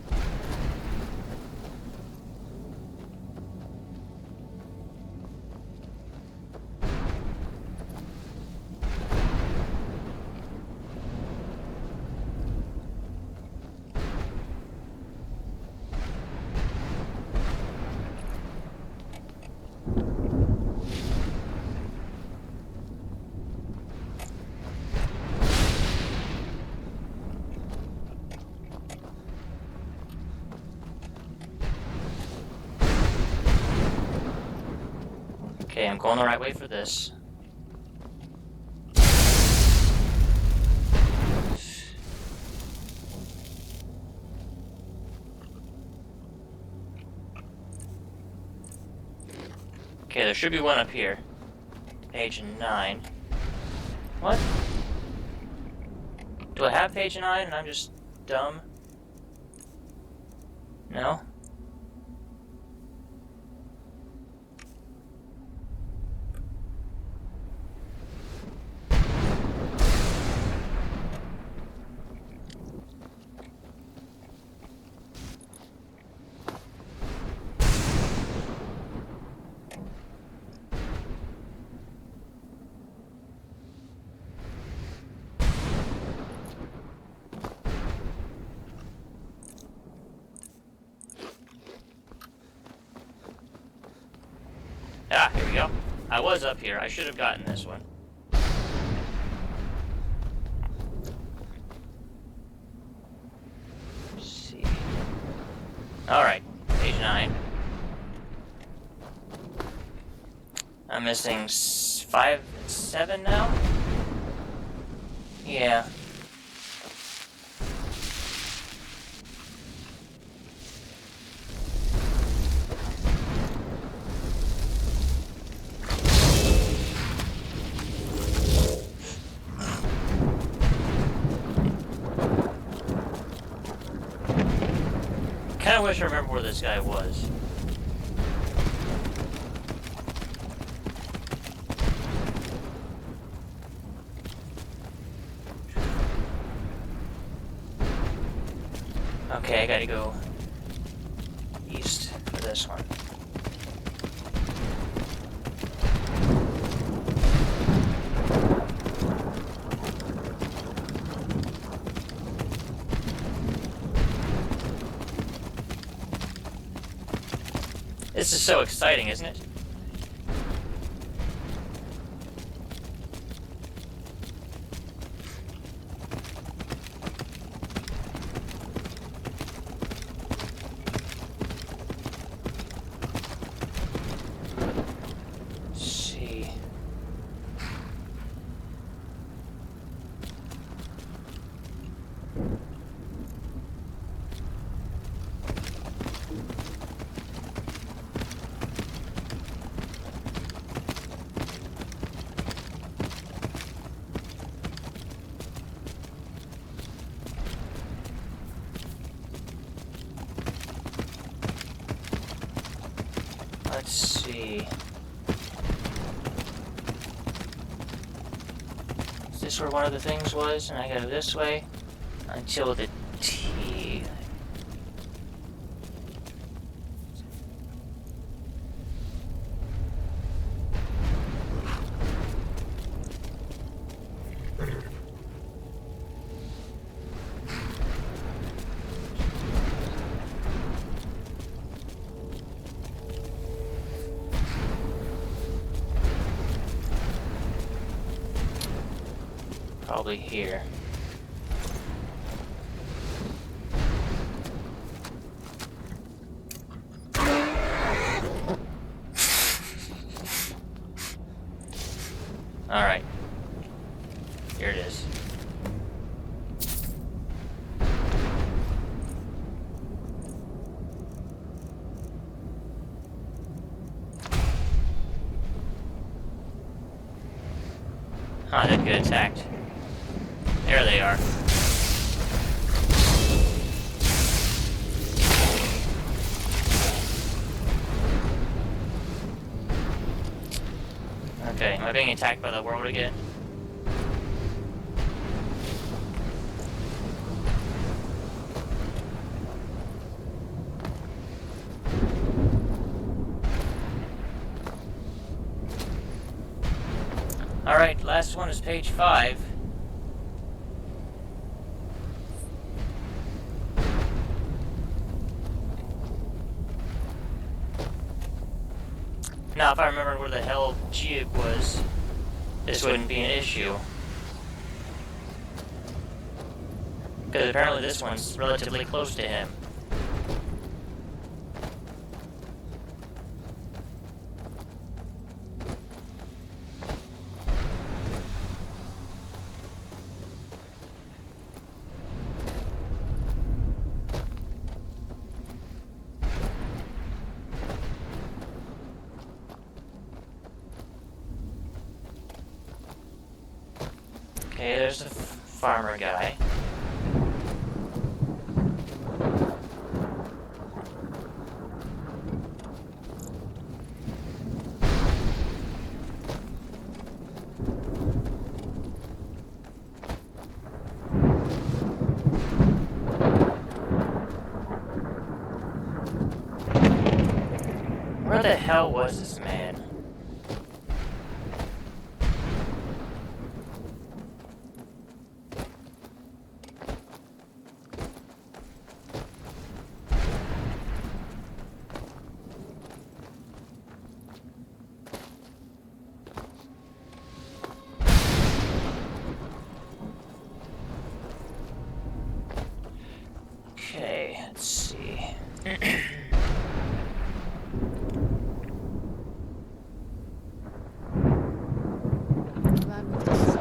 Okay, I'm going the right way for this. Okay, there should be one up here. Page 9. What? Do I have page 9 and I'm just dumb? No? Ah, here we go. I was up here. I should have gotten this one. Let's see. Alright, page 9. I'm missing 5 and 7 now? Yeah. I wish I remember where this guy was. Okay, I gotta go east for this one. This is so exciting, isn't it? Let's see. Let's see. Is this where one of the things was? And I gotta go this way until the T. Probably here. get attacked. There they are. Okay, am I being attacked by the world again? Alright, last one is page 5. Now, if I remember where the hell Gibb was, this wouldn't be an issue. Because apparently this one's relatively close to him. Okay, there's the farmer guy. Where the hell was this man? Okay, let's see. Glad we did this.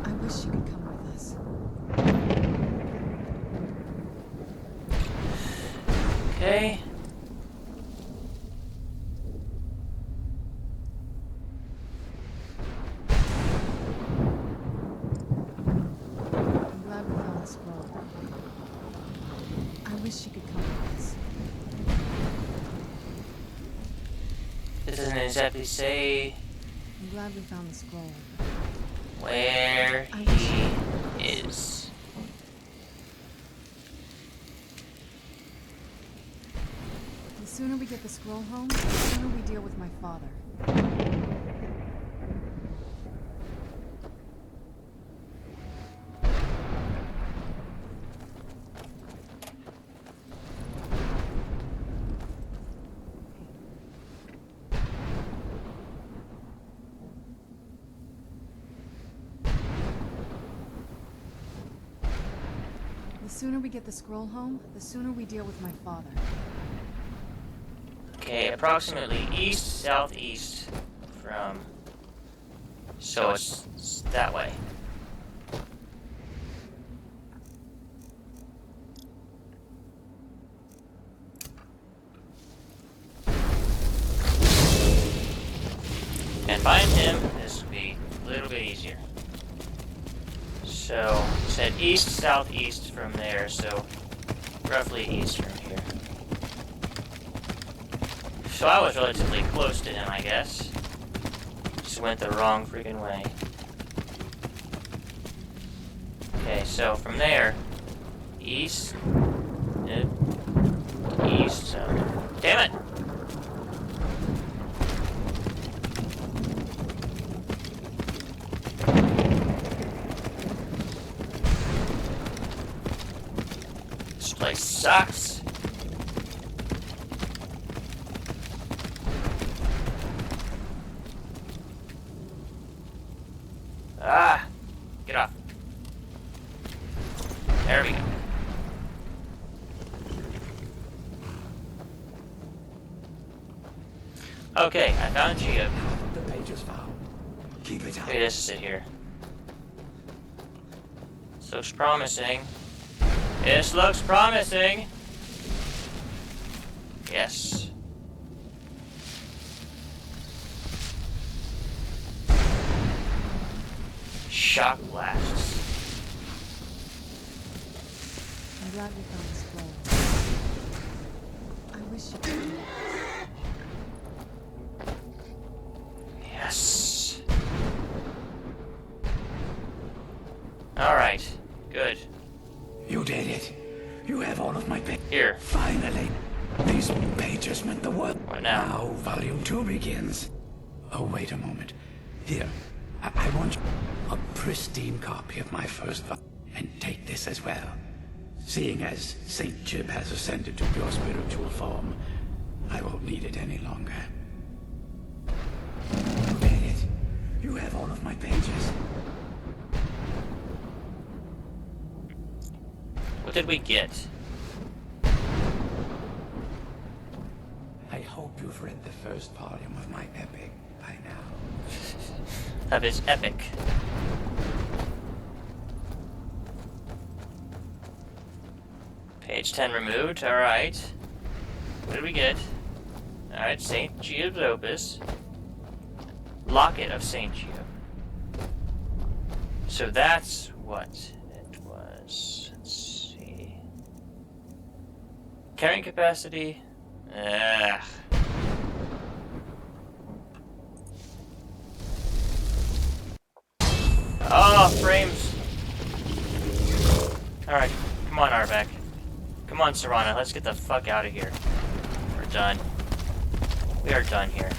I wish you could come with us. Okay. I'm glad we found the scroll. I wish you could come with us. This doesn't exactly say I'm glad we found the scroll. where he is. The sooner we get the scroll home, the sooner we deal with my father. The sooner we get the scroll home, the sooner we deal with my father. Okay, approximately east, southeast from... So it's that way. And find him, this will be a little bit easier. So, it said east, southeast from there, so roughly east from here. So I was relatively close to him, I guess. Just went the wrong freaking way. Okay, so from there, east, east, damn it! This place sucks. Ah! Get off. There we go. Okay, I found Gia. The page is found. Keep it up. Maybe this is it here. This looks promising. This looks promising! Yes. shock blasts. I'm glad we found this place. I wish you could. Yes. Alright. Good. You did it. You have all of my pages. Here. Finally. These pages meant the world. What now? Now, Volume 2 begins. Oh, wait a moment. Here. I want you a pristine copy of my first volume. And take this as well. Seeing as Saint Jib has ascended to pure spiritual form, I won't need it any longer. You did it. You have all of my pages. What did we get? I hope you've read the first volume of my epic by now. Of his epic. Page 10 removed, alright. What did we get? Alright, St. Jib's Opus. Locket of St. Jib. So that's what it was. Let's see. Carrying capacity. Ugh. Oh, frames. Alright, come on, Arvac. Come on, Serana, let's get the fuck out of here. We're done. We are done here.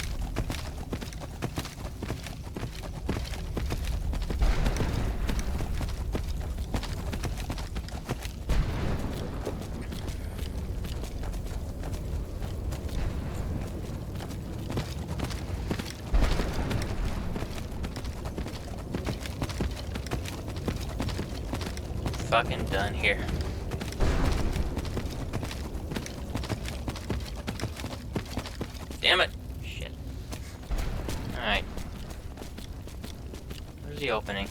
Fucking done here. Damn it! Shit. Alright. Where's the opening?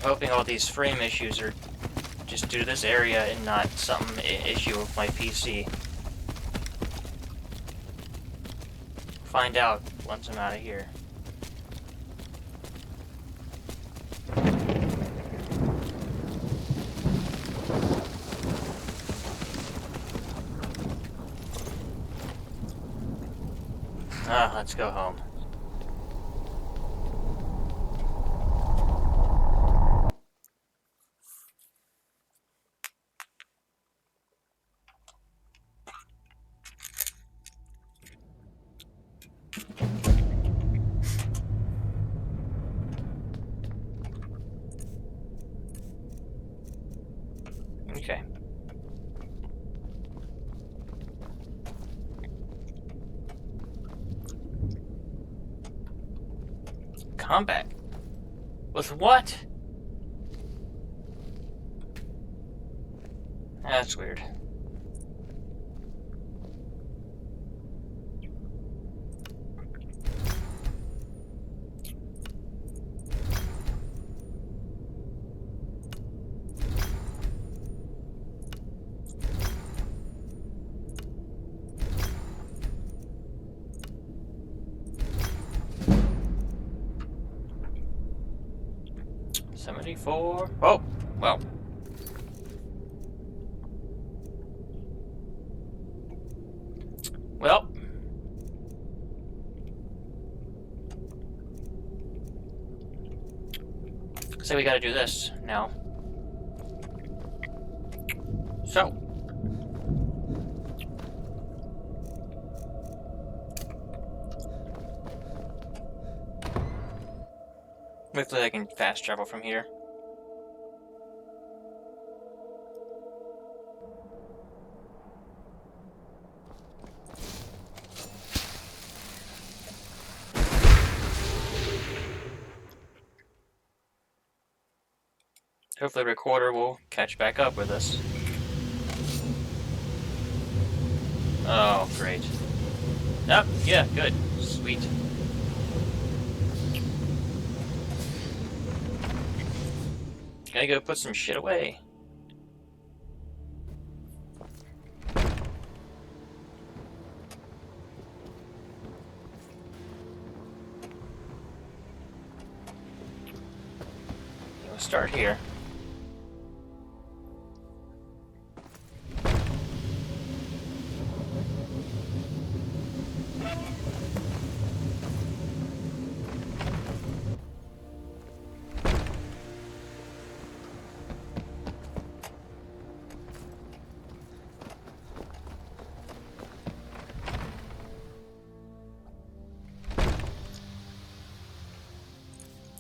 Hoping all these frame issues are just due to this area and not some issue with my PC. Find out once I'm out of here. Let's go home. Okay. Combat? With what? That's weird. $74. Oh, well. Well. So we gotta do this now. So. Hopefully I can fast travel from here. Hopefully the recorder will catch back up with us. Oh, great. Oh, yeah, good. Sweet. Gotta go put some shit away. We'll start here.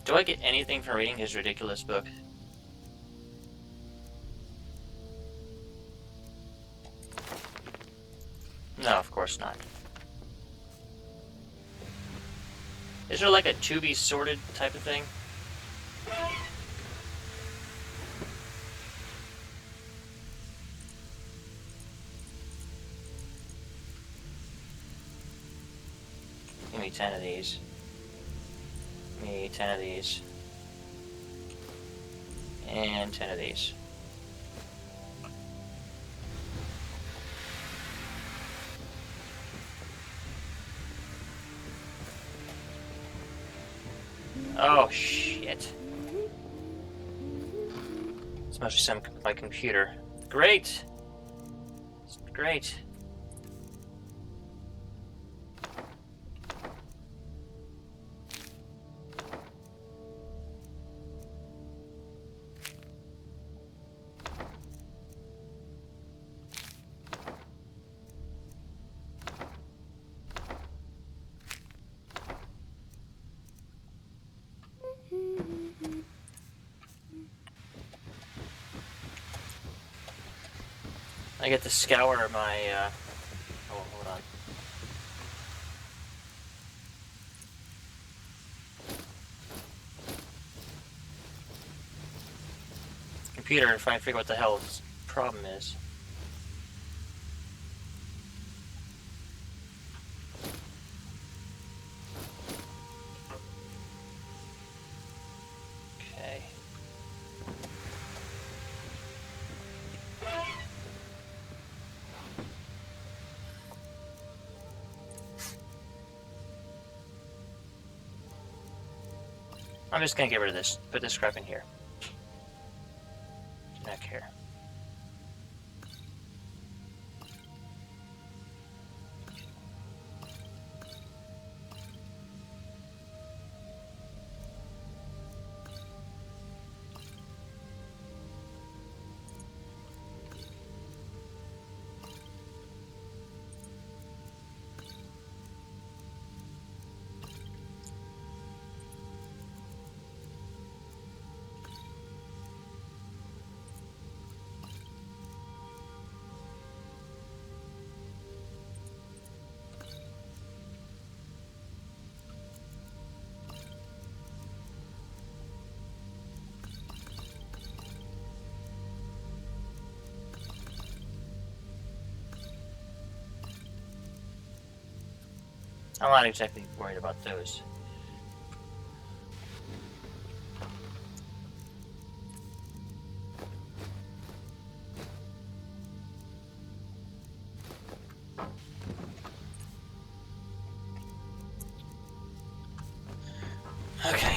Do I get anything for reading his ridiculous book? No, of course not. Is there like a to be sorted type of thing? Give me 10 of these. Give me 10 of these. And 10 of these. Oh, shit. This must be some my computer. Great! Great. I get to scour my, oh, hold on. Computer and try and figure out what the hell this problem is. Okay. I'm just gonna get rid of this. Put this crap in here. Not care. I'm not exactly worried about those. Okay.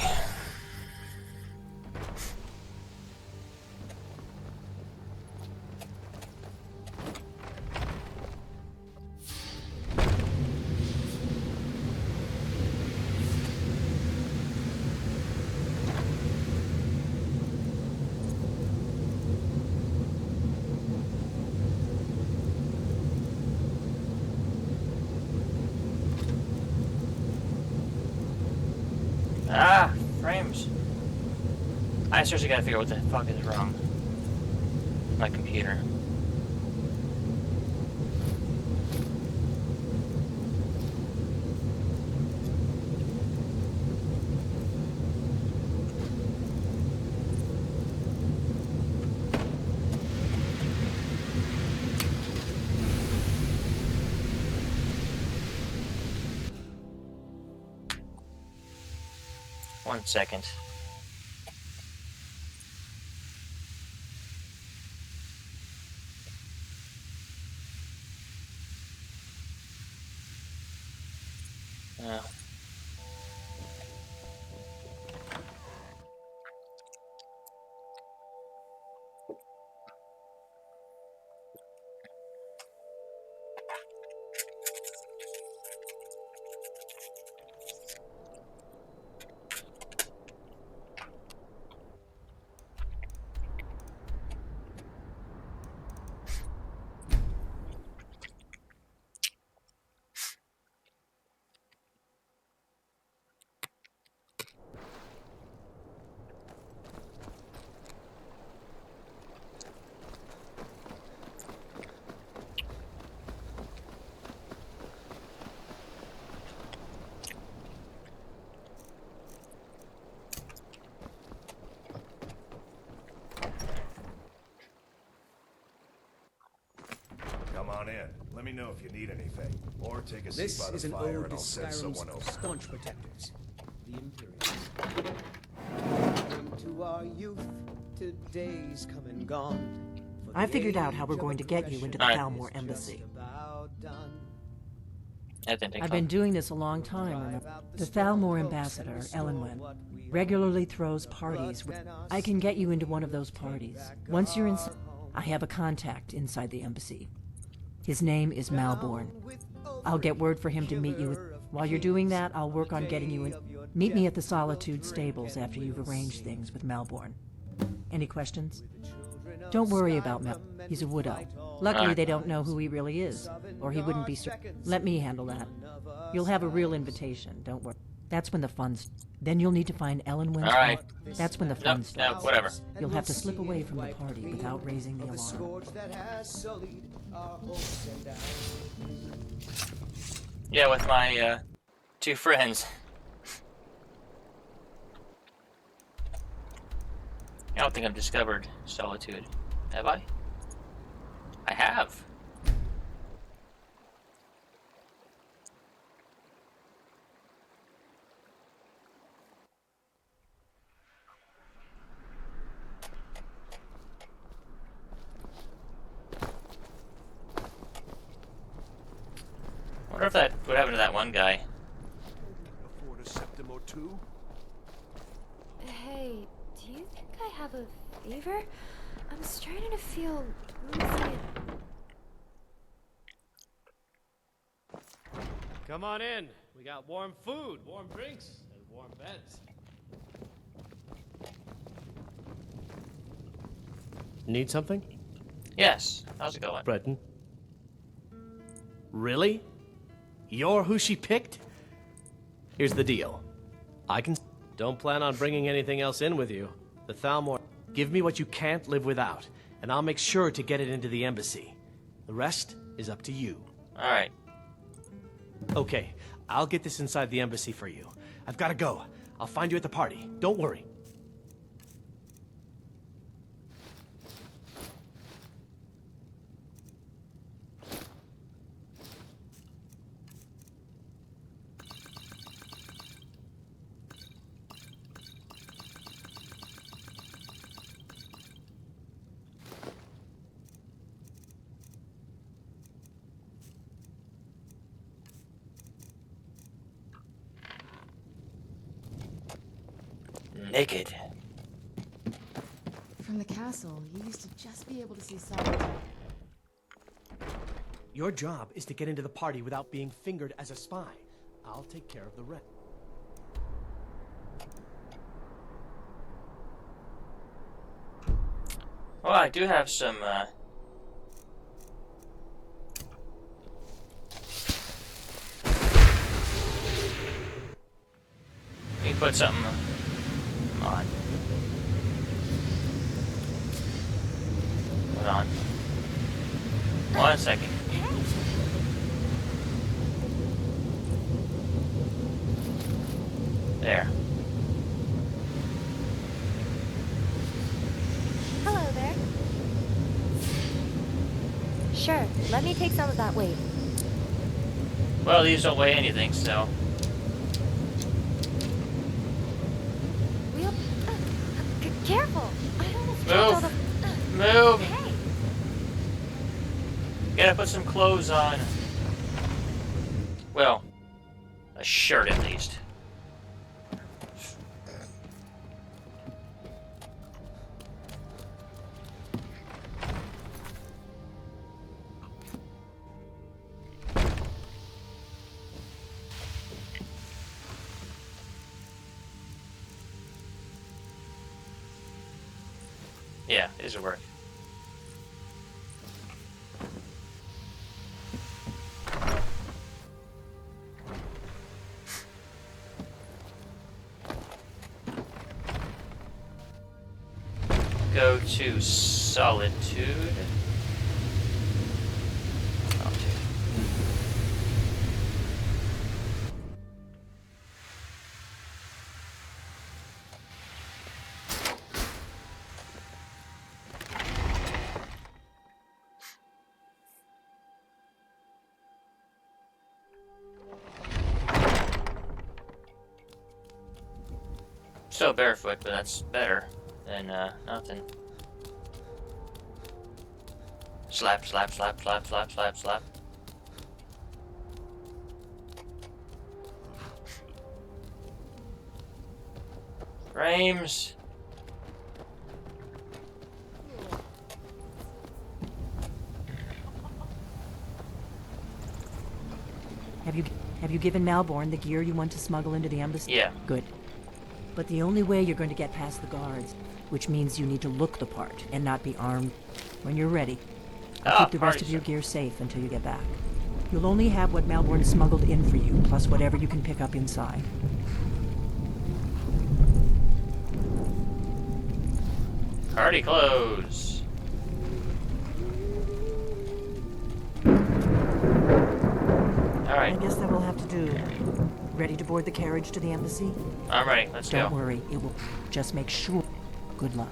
Ah, frames. I seriously gotta figure out what the fuck is wrong with my computer. One second. Come on in. Let me know if you need anything. Or take a seat This by the is an fire ode and to I'll send someone Skyrim's over. staunch protectors, the Imperials. To our youth, today's come and gone. I figured out how we're going to get you into the Thalmor embassy. That didn't take I've long. been doing this a long time, remember? The Thalmor ambassador, Elenwen, regularly throws parties. I can get you into one of those parties. Once you're inside, I have a contact inside the embassy. His name is Malborn. I'll get word for him to meet you. While you're doing that, I'll work on getting you in. Meet me at the Solitude stables after you've arranged things with Malborn. Any questions? Don't worry about Mel. He's a wood elf. Luckily, they don't know who he really is, or he wouldn't be Let me handle that. You'll have a real invitation, don't worry. That's when the fun's... Then you'll need to find Elenwen's... All right. That's when the fun starts. Whatever. You'll have to slip away from the party without raising the alarm. Yeah, with my two friends. I don't think I've discovered Solitude. Have I? I have. I wonder if that what happened to that one guy. Afford a septim or two? Hey, do you think I have a fever? I'm starting to feel woozy and... Come on in. We got warm food, warm drinks, and warm beds. Need something? Yes. How's it going? Breton. Really? You're who she picked? Here's the deal. I can... Don't plan on bringing anything else in with you. The Thalmor... Give me what you can't live without, and I'll make sure to get it into the embassy. The rest is up to you. Alright. Okay, I'll get this inside the embassy for you. I've got to go. I'll find you at the party. Don't worry. Naked. From the castle, you used to just be able to see Solitude. Your job is to get into the party without being fingered as a spy. I'll take care of the rest. Well, I do have some, Let me put something on. Hold on. 1 second. There. Hello there. Sure, let me take some of that weight. Well, these don't weigh anything, so... We'll... careful! I almost dropped all the... Move! Hey! Gotta put some clothes on. Well, A shirt, at least. Yeah, this will work. Go to Solitude. Still barefoot, but that's better than nothing. Slap, slap, slap, slap, slap, slap, slap. Frames. Have you given Malborn the gear you want to smuggle into the embassy? Yeah. Good. But the only way you're going to get past the guards, which means you need to look the part and not be armed. When you're ready, keep the rest of your gear safe until you get back. You'll only have what Malborn smuggled in for you, plus whatever you can pick up inside. Party clothes. Alright. I guess that will have to do. Ready to board the carriage to the embassy? I'm ready. Let's go. Don't worry. It will just make sure. Good luck.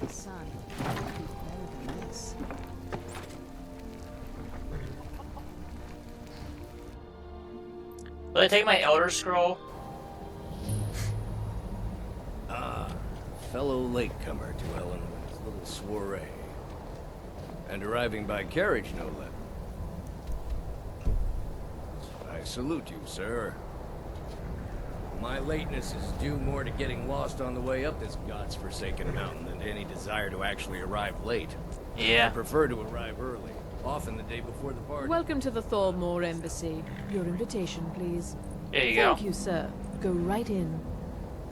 The sun. Better than this. Will I take my Elder Scroll? Fellow latecomer to Ellenwood's little soiree. And arriving by carriage, no less. I salute you, sir. My lateness is due more to getting lost on the way up this god's-forsaken mountain than to any desire to actually arrive late. Yeah. I prefer to arrive early, often the day before the party. Welcome to the Thormore Embassy. Your invitation, please. There you go. Thank you, sir. Go right in.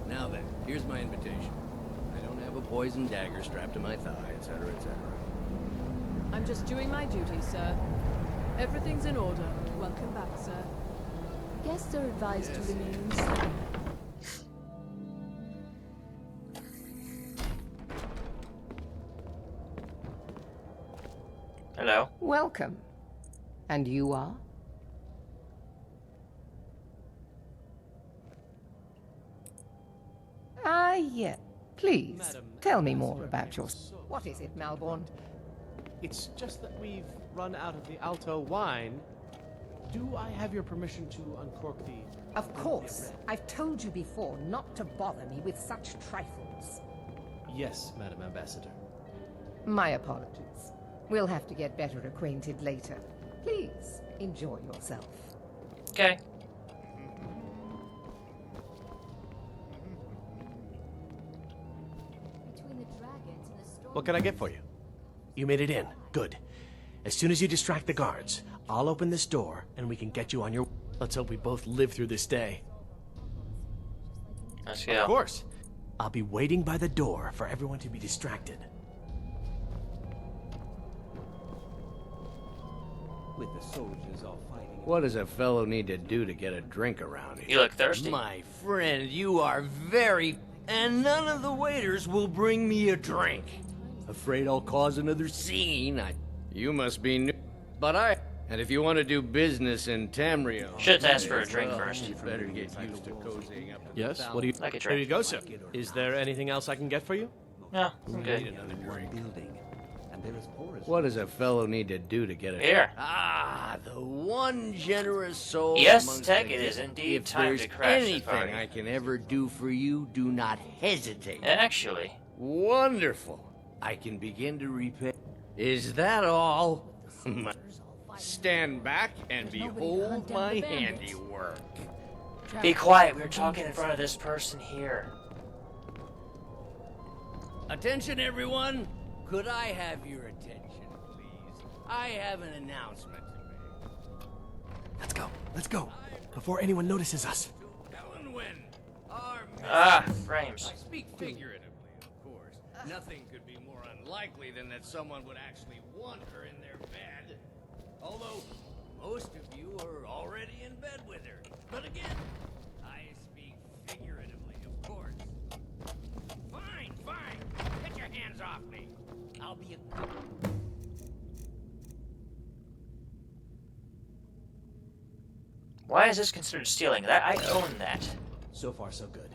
Now then, here's my invitation. I don't have a poison dagger strapped to my thigh, etc., etc. I'm just doing my duty, sir. Everything's in order. Welcome back, sir. Guests are advised to remain inside. Hello. Welcome. And you are? Ah, yeah. Please, Madam, tell me more about your... What is it, Malborn? It's just that we've run out of the Alto wine. Do I have your permission to uncork the... Of course. I've told you before not to bother me with such trifles. Yes, Madam Ambassador. My apologies. We'll have to get better acquainted later. Please, enjoy yourself. Okay. What can I get for you? You made it in. Good. As soon as you distract the guards, I'll open this door and we can get you on your... Let's hope we both live through this day. Let's go. Of course. I'll be waiting by the door for everyone to be distracted. With the soldiers all fighting. What does a fellow need to do to get a drink around here? You look thirsty. My friend, you are very... And none of the waiters will bring me a drink. Afraid I'll cause another scene. You must be new. But And if you want to do business in Tamriel... Should ask for a drink first. You better get used to cozying up to Yes? the What do you... Like a drink. There you go, sir. Is there anything else I can get for you? No, I'm Need good. another drink. Building, and there is porous. What does a fellow need to do to get a Here. Ah, the one generous soul. Yes, amongst Tech, the it is gifts. indeed If time there's to crash the anything party. I can ever do for you, do not hesitate. Actually. Wonderful. I can begin to repay. Is that all? Stand back and behold my handiwork. Be quiet, we're talking in front of this person here. Attention, everyone! Could I have your attention, please? I have an announcement to make. Let's go, before anyone notices us. Frames. I speak figuratively, of course. Nothing could be more unlikely than that someone would actually want her in their bed. Although, most of you are already in bed with her. But again, I speak figuratively, of course. Fine, fine. Get your hands off me. I'll be a good... Why is this considered stealing? That I own that. So far, so good.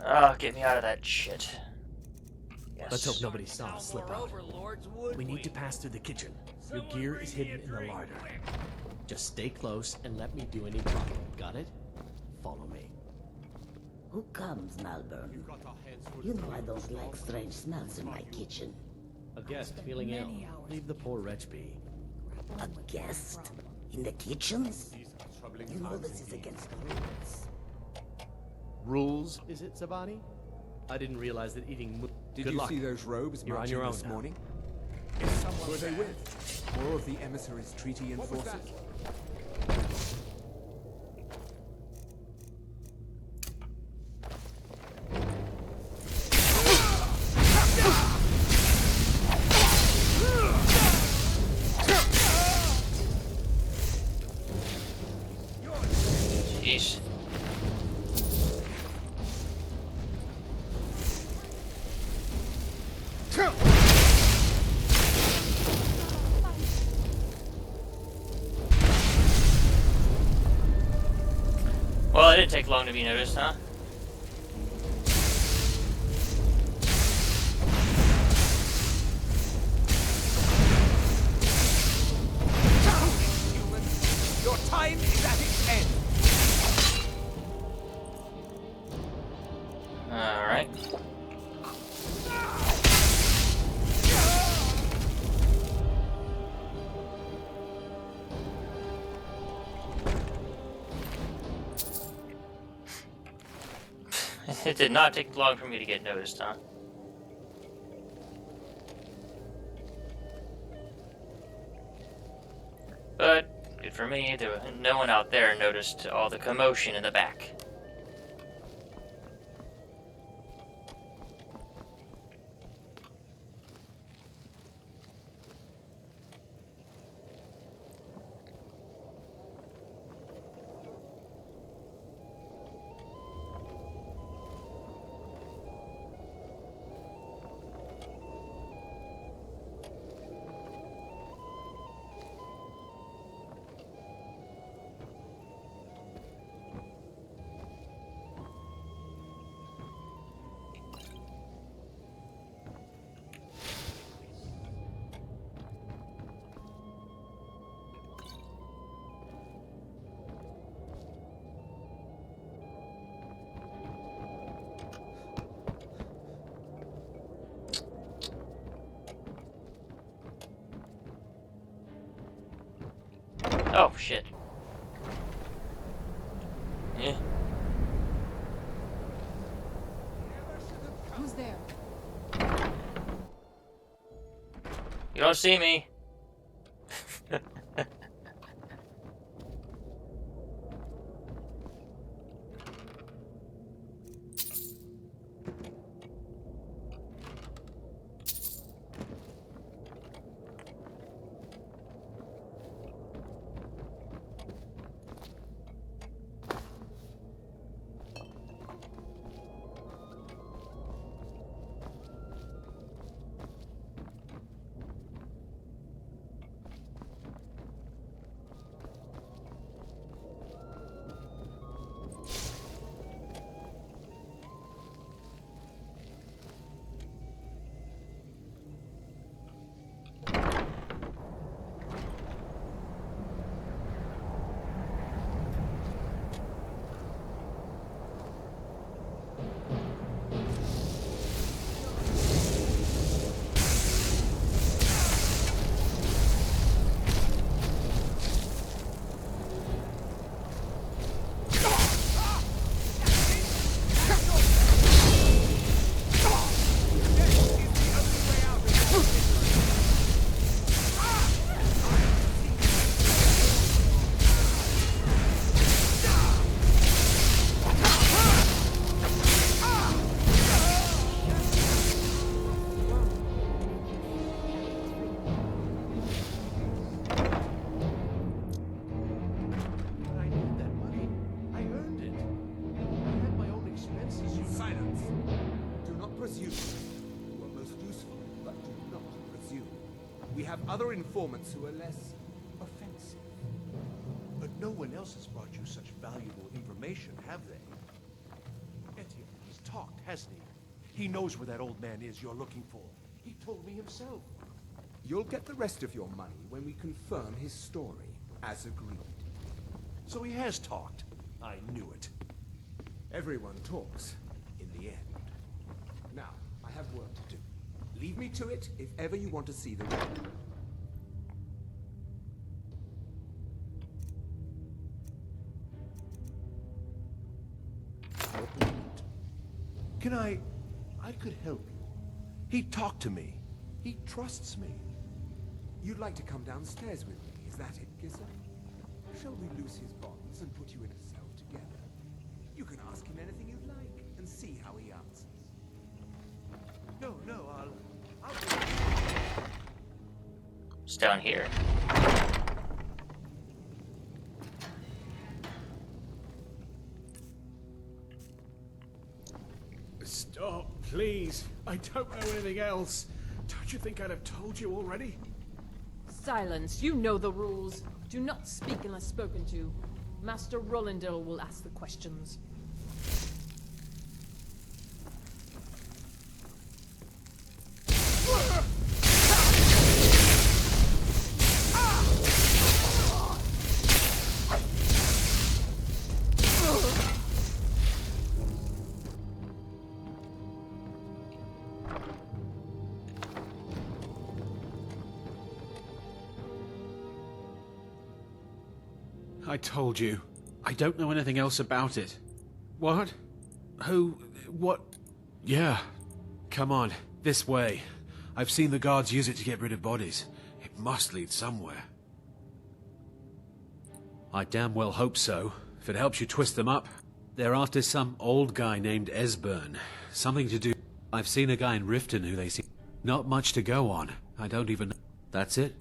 Oh, get me out of that shit. Yes. Let's hope nobody saw us slip out. We need to pass through the kitchen. Your gear is hidden in the larder. Just stay close and let me do any talking. Got it? Follow me. Who comes, Malburn? You know I don't like strange smells in my kitchen. A guest feeling ill. Leave the poor wretch be. A guest? In the kitchen? You know this is against the rules. Rules, is it, Sabani? I didn't realize that eating Did Good you luck. see those robes You're on marching your own this now. morning? Who are they with? More of the emissaries' treaty enforcers? Jeez. Well, it didn't take long to be noticed, huh? Your time is at its end. Alright. It did not take long for me to get noticed, huh? But, good for me, no one out there noticed all the commotion in the back. Oh, shit. Yeah. Who's there? You don't see me. presume. You are most useful, but do not presume. We have other informants who are less offensive. But no one else has brought you such valuable information, have they? Etienne, he's talked, hasn't he? He knows where that old man is you're looking for. He told me himself. You'll get the rest of your money when we confirm his story, as agreed. So he has talked. I knew it. Everyone talks, in the end. Now, I have work to do. Leave me to it if ever you want to see the world. Can I could help you. He talked to me. He trusts me. You'd like to come downstairs with me, is that it, Giza? Shall we loose his bonds and put you in a cell together? You can ask him anything you'd like, and see how he answers. No, I'll It's down here. Stop, please. I don't know anything else. Don't you think I'd have told you already? Silence. You know the rules. Do not speak unless spoken to. Master Rollindale will ask the questions. I told you. I don't know anything else about it. What? Who? What? Yeah. Come on, this way. I've seen the guards use it to get rid of bodies. It must lead somewhere. I damn well hope so. If it helps you twist them up. They're after some old guy named Esbern. Something to do... I've seen a guy in Riften who they see... Not much to go on. I don't even... That's it?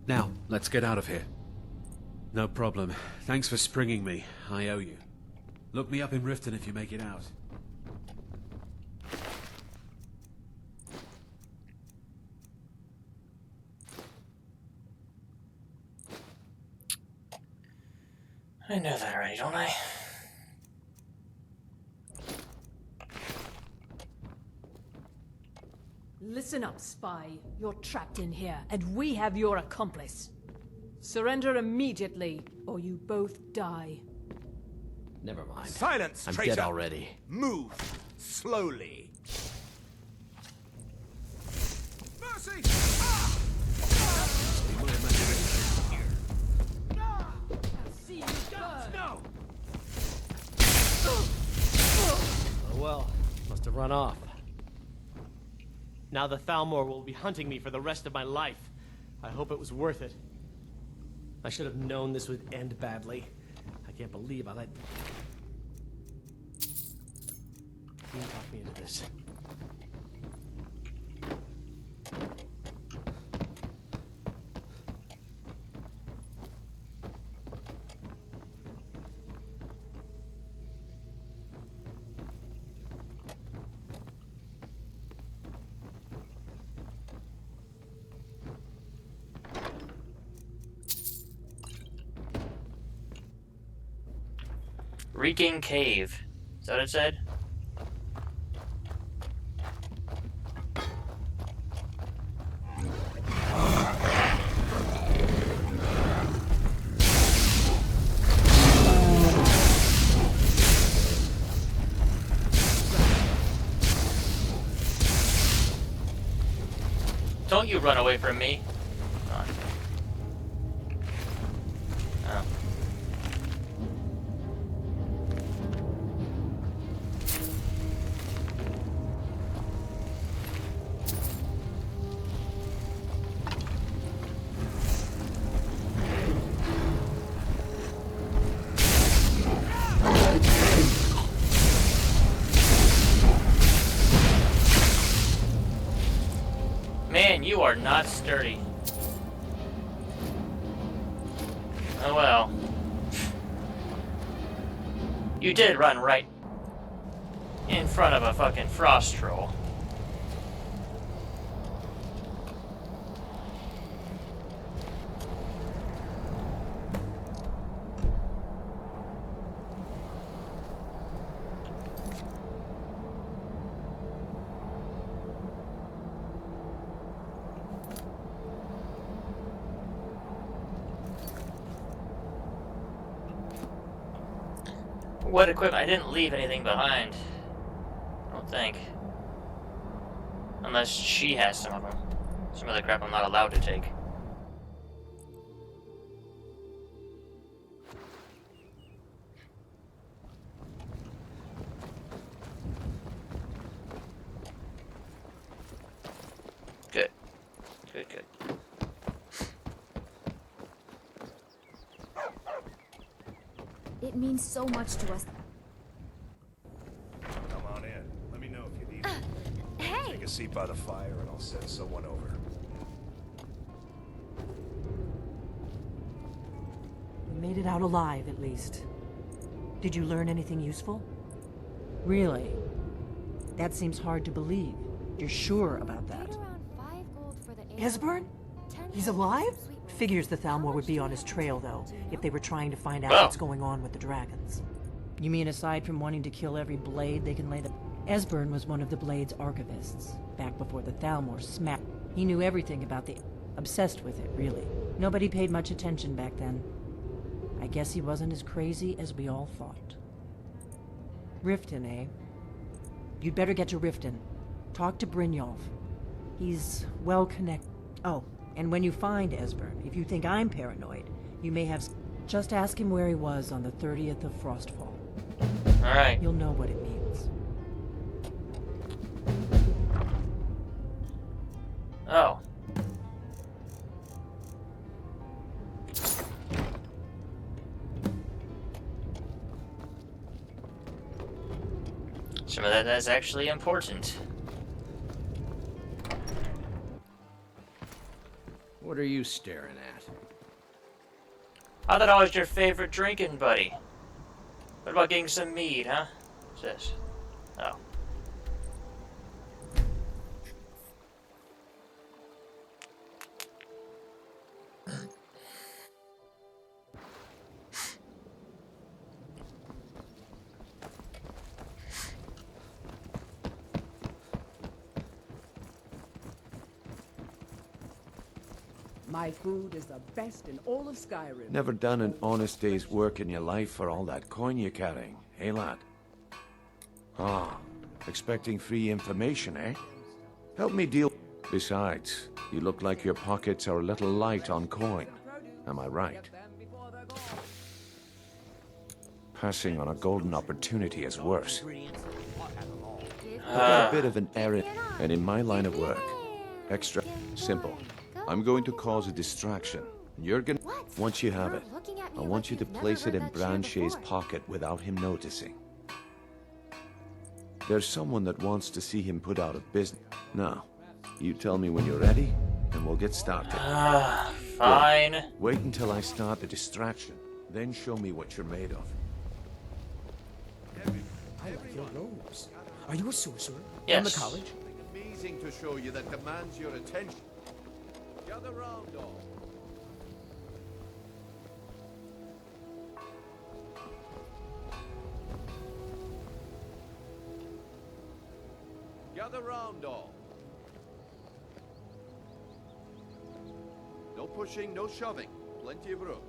Now, let's get out of here. No problem. Thanks for springing me. I owe you. Look me up in Riften if you make it out. I know that already, don't I? Listen up, spy. You're trapped in here, and we have your accomplice. Surrender immediately, or you both die. Never mind. Silence, I'm traitor! dead already. Move! Slowly! Mercy! Ah! See you burn! No! Oh well, must have run off. Now the Thalmor will be hunting me for the rest of my life. I hope it was worth it. I should have known this would end badly. I can't believe I let... You talked me into this. Reeking Cave. Is that what it said? Don't you run away from me. Come on. Oh. Man, you are not sturdy. Oh well. You did run right in front of a fucking frost troll. What equipment? I didn't leave anything behind. I don't think. Unless she has some of them. Some of the crap I'm not allowed to take. Good. Good, good. It means so much to us. Come on in. Let me know if you need it. Hey! Take a seat by the fire and I'll send someone over. You made it out alive, at least. Did you learn anything useful? Really? That seems hard to believe. You're sure about that? Esbern? He's alive? Figures the Thalmor would be on his trail, though, if they were trying to find out what's going on with the dragons. You mean aside from wanting to kill every blade they can lay the... Esbern was one of the Blade's archivists, back before the Thalmor smacked. He knew everything about the... Obsessed with it, really. Nobody paid much attention back then. I guess he wasn't as crazy as we all thought. Riften, eh? You'd better get to Riften. Talk to Brynjolf. He's well connected. Oh, and when you find Esbern, if you think I'm paranoid, you may have... Just ask him where he was on the 30th of Frostfall. Alright. You'll know what it means. Oh. Some of that is actually important. What are you staring at? I thought I was your favorite drinking buddy. What about getting some mead, huh? What's this? Oh. My food is the best in all of Skyrim. Never done an honest day's work in your life for all that coin you're carrying, eh, lad? Ah, expecting free information, eh? Help me deal... Besides, you look like your pockets are a little light on coin. Am I right? Passing on a golden opportunity is worse. I've got a bit of an errand, and in my line of work, extra simple. I'm going to cause a distraction. You're gonna... Once you have it, I want you to place it in Branche's pocket without him noticing. There's someone that wants to see him put out of business. Now, you tell me when you're ready, and we'll get started. Fine. Well, wait until I start the distraction, then show me what you're made of. I like your robes. Are you a sorcerer? Yes. From the college? Something amazing to show you that demands your attention. Gather round, all. Gather round, all. No pushing, no shoving. Plenty of room.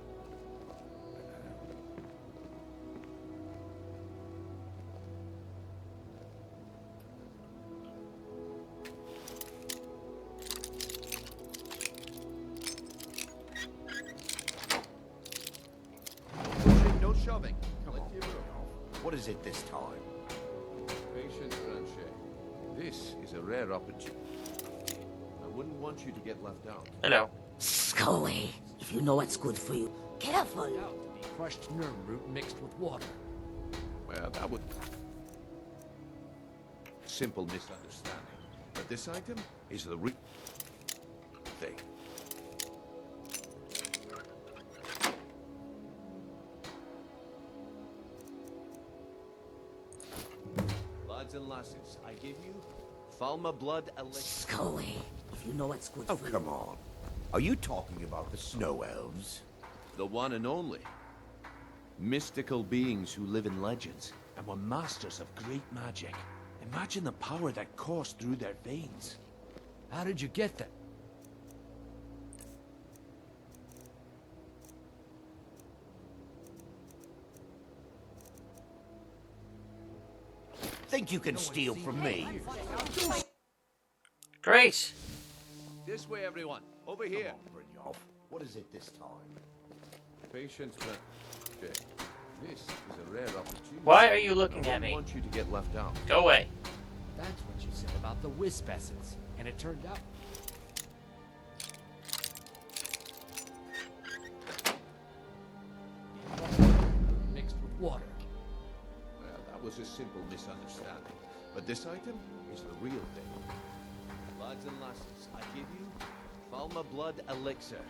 No shoving. Plenty of room. What is it this time? Patience, Branche. This is a rare opportunity. I wouldn't want you to get left out. Hello. Go away. If you know what's good for you. Careful. Crushed nerve root mixed with water. Well, that would... Simple misunderstanding. But this item is the real thing. Lads and lasses, I give you Falma blood elixir. Go away. If you know what's good Oh, for you. come on. Are you talking about the snow elves? The one and only. Mystical beings who live in legends and were masters of great magic. Imagine the power that coursed through their veins. How did you get that? Think you can steal from me? Great. This way, everyone. Over here. What is it this time? Patience, but this is a rare opportunity. Why are you looking at I me? don't want you to get left out. Go away. That's what you said about the wisp essence, and it turned out. Mixed with water. Well, that was a simple misunderstanding. But this item is the real thing. Lads and lasses, I give you Falma Blood Elixir.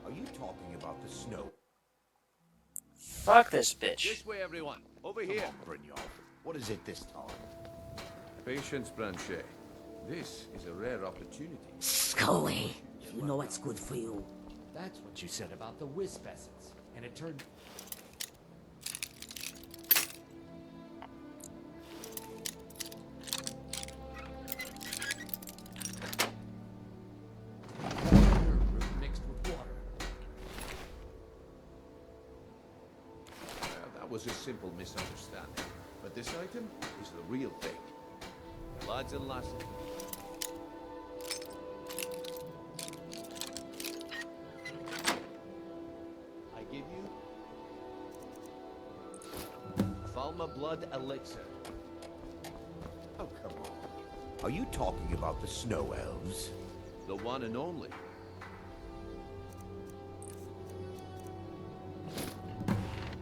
Are you talking about the snow? Fuck this bitch. This way, everyone. Over here. Brynjolf. What is it this time? Patience, Blanchet. This is a rare opportunity. Scully, you know what's good for you. That's what you said about the wisp essence, and it turned. Mixed with water. Well, that was a simple misunderstanding. But this item is the real thing. Lads and lasses. I give you Falma Blood Elixir. Oh, come on. Are you talking about the snow elves? The one and only.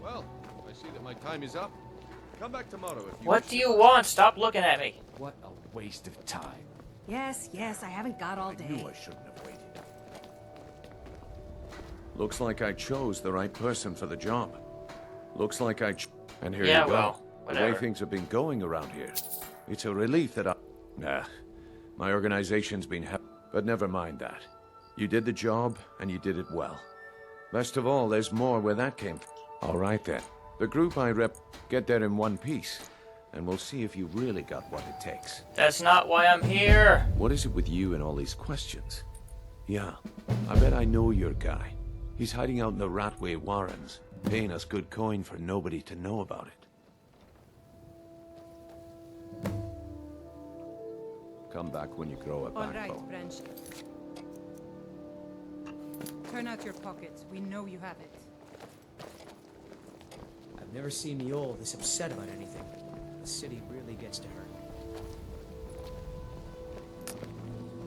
Well, I see that my time is up. Come back tomorrow if you What do you want? Stop looking at me. What a waste of time. Yes, I haven't got all day. I knew I shouldn't have waited. Looks like I chose the right person for the job. Looks like and here Yeah, you go. well, the way whatever. things have been going around here. It's a relief that my organization's been but never mind that. You did the job, and you did it well. Best of all, there's more where that came from. All right then. The group I rep, get there in one piece, and we'll see if you really got what it takes. That's not why I'm here. What is it with you and all these questions? Yeah, I bet I know your guy. He's hiding out in the Ratway Warrens, paying us good coin for nobody to know about it. Come back when you grow a All right, backbone. Branch. Turn out your pockets. We know you have it. I've never seen Mjol this upset about anything. The city really gets to her.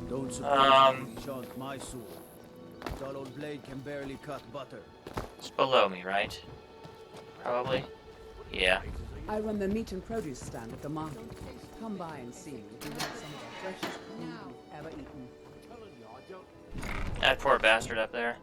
Don't suppose you enchant my sword. That old blade can barely cut butter. It's below me, right? Probably. Yeah. I run the meat and produce stand at the market. Come by and see me if you want some of the freshest food you've ever eaten. That poor bastard up there.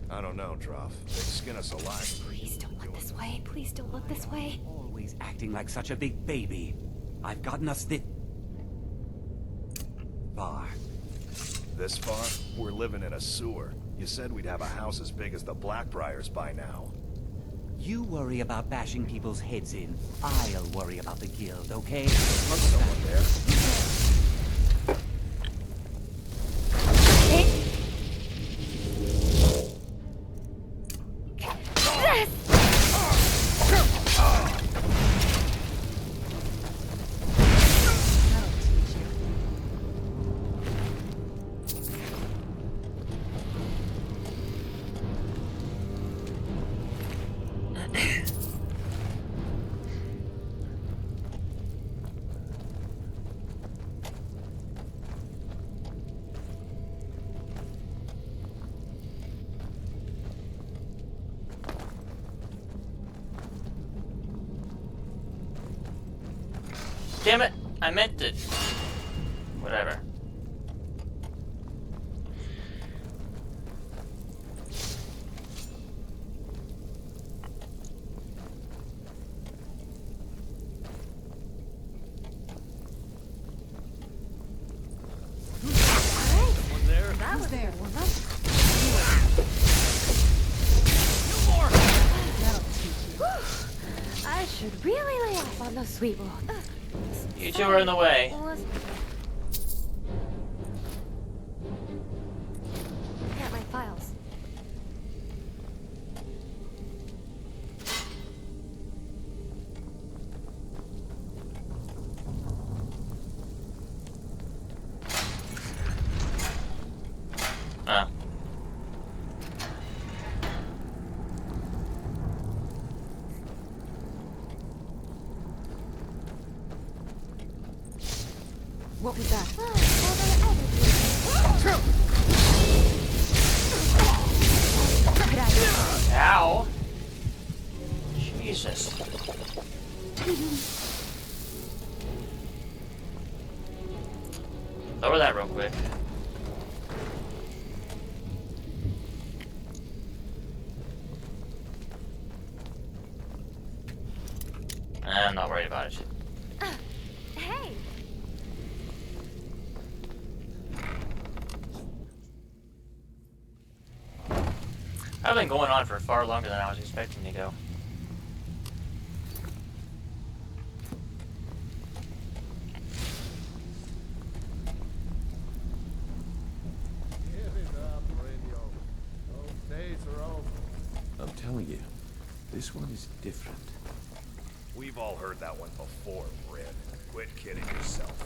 I don't know, Droff. They skin us alive. Please don't look this way. Please don't look this way. Always acting like such a big baby. I've gotten us this far. This far? We're living in a sewer. You said we'd have a house as big as the Blackbriars by now. You worry about bashing people's heads in. I'll worry about the guild, okay? There's someone there. Damn it! I meant to. Whatever. That was there. should really lay off on those sweet rolls. You two are in the way. Get my files. What was that? Ow! Jesus. Lower that real quick. I'm not worried about it. Hey! I've been going on for far longer than I was expecting to go. Give it up, Radio. Those days are over. I'm telling you, this one is different. We've all heard that one before, Red. Quit kidding yourself.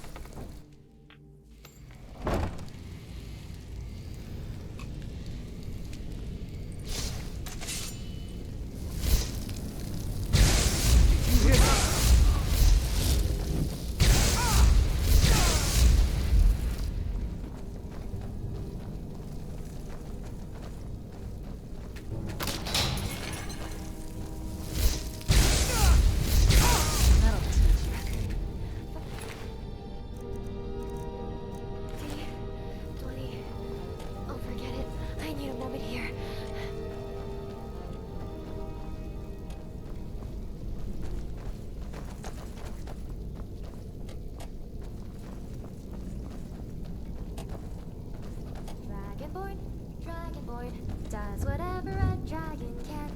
Dragonborn does whatever a dragon can.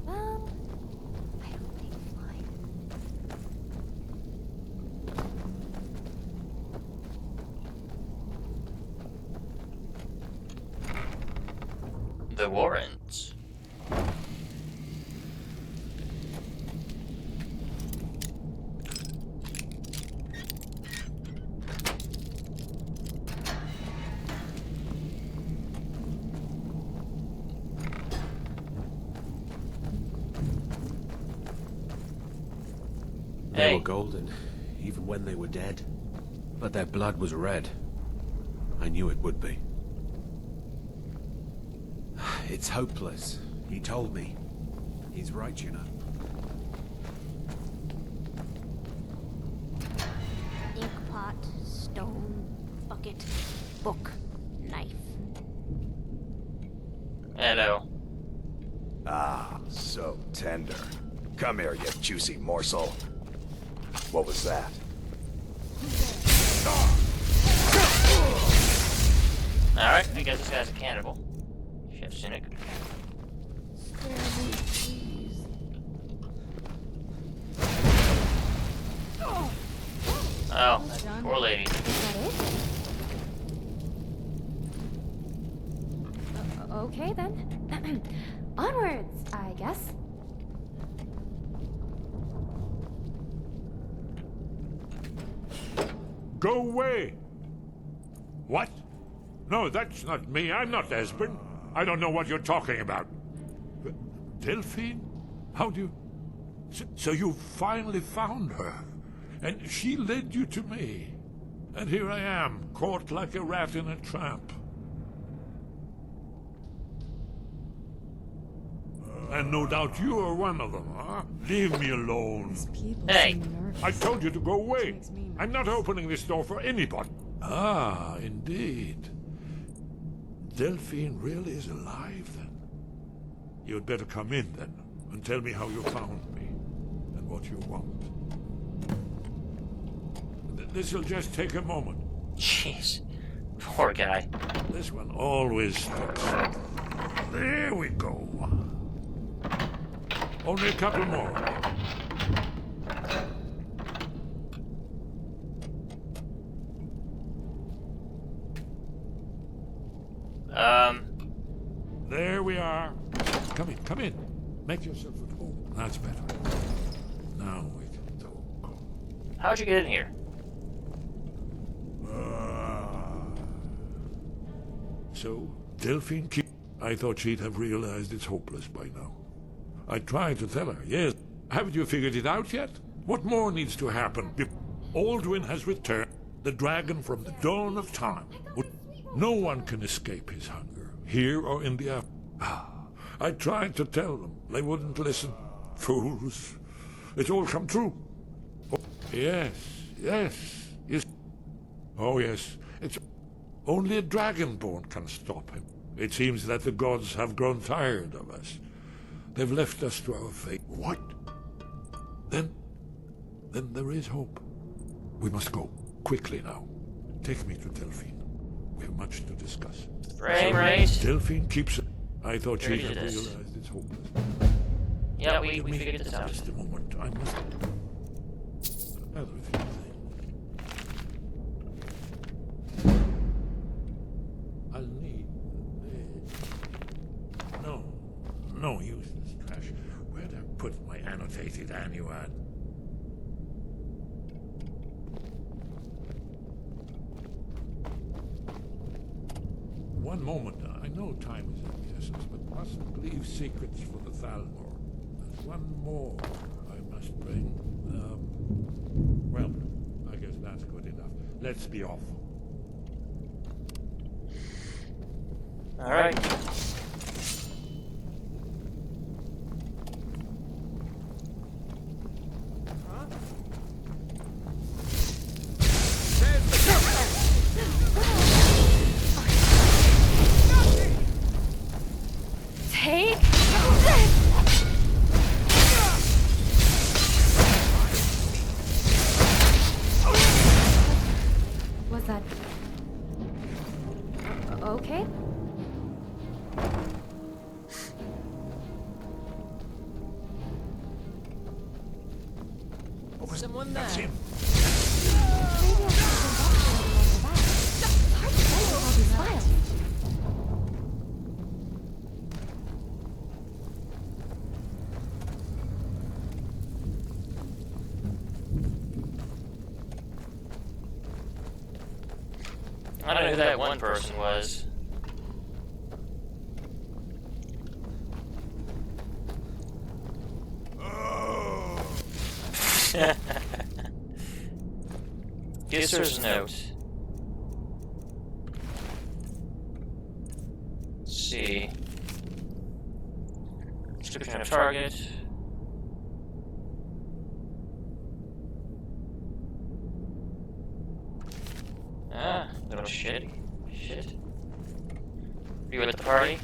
Well, I don't think flying. The Warrens. They were golden, even when they were dead. But their blood was red. I knew it would be. It's hopeless. He told me. He's right, you know. Ink pot, stone, bucket, book, knife. Hello. Ah, so tender. Come here, you juicy morsel. What was that? Alright, I guess this guy's a cannibal. Chef Cynic. Oh, poor lady. Okay then. Onwards, I guess. Go away! What? No, that's not me. I'm not Esbern. I don't know what you're talking about. Delphine? How do you... So you finally found her. And she led you to me. And here I am, caught like a rat in a trap. And no doubt you are one of them, huh? Leave me alone. Hey! I told you to go away. I'm not opening this door for anybody. Ah, indeed. Delphine really is alive, then. You'd better come in, then, and tell me how you found me, and what you want. This'll just take a moment. Jeez. Poor guy. This one always sticks. There we go. Only a couple more. There we are. Come in. Make yourself at home. That's better. Now we can talk. How'd you get in here? So, Delphine I thought she'd have realized it's hopeless by now. I tried to tell her, yes. Haven't you figured it out yet? What more needs to happen? Aldwin has returned, the dragon from the dawn of time. No one can escape his hunger, here or in the after. I tried to tell them. They wouldn't listen. Fools. It's all come true. Oh, yes. Oh, yes. It's only a dragonborn can stop him. It seems that the gods have grown tired of us. They've left us to our fate. What? Then there is hope. We must go. Quickly now. Take me to Delphine. We have much to discuss. Frame rate. Delphine keeps it. I thought she'd have realized it's hopeless. Yeah, we figured this out. Just a moment. I must... Everything. I'll need... No useless trash. Where'd I put my annotated annuad? One moment. I know time is of the essence, but mustn't leave secrets for the Thalmor. There's one more I must bring. Well, I guess that's good enough. Let's be off. All right. Take this! Was that... okay? Someone there. That's him. I don't know who that one person was. Gisser's note. Let's see. Description of target. Ah, little shit. Shit. Are you at the party?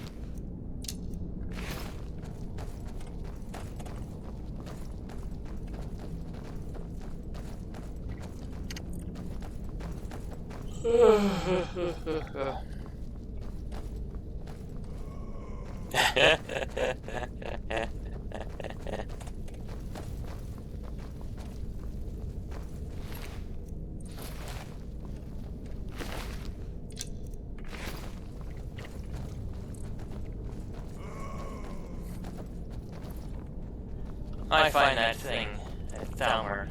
I find that Thalmor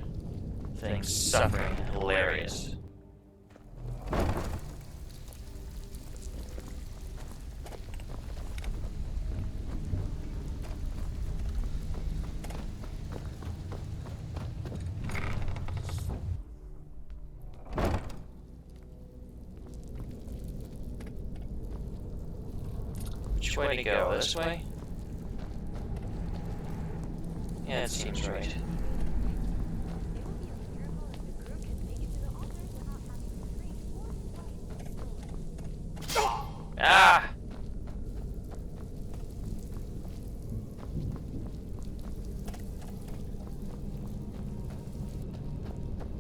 thing suffering hilarious. Which way to go? This way? Yeah, it seems right.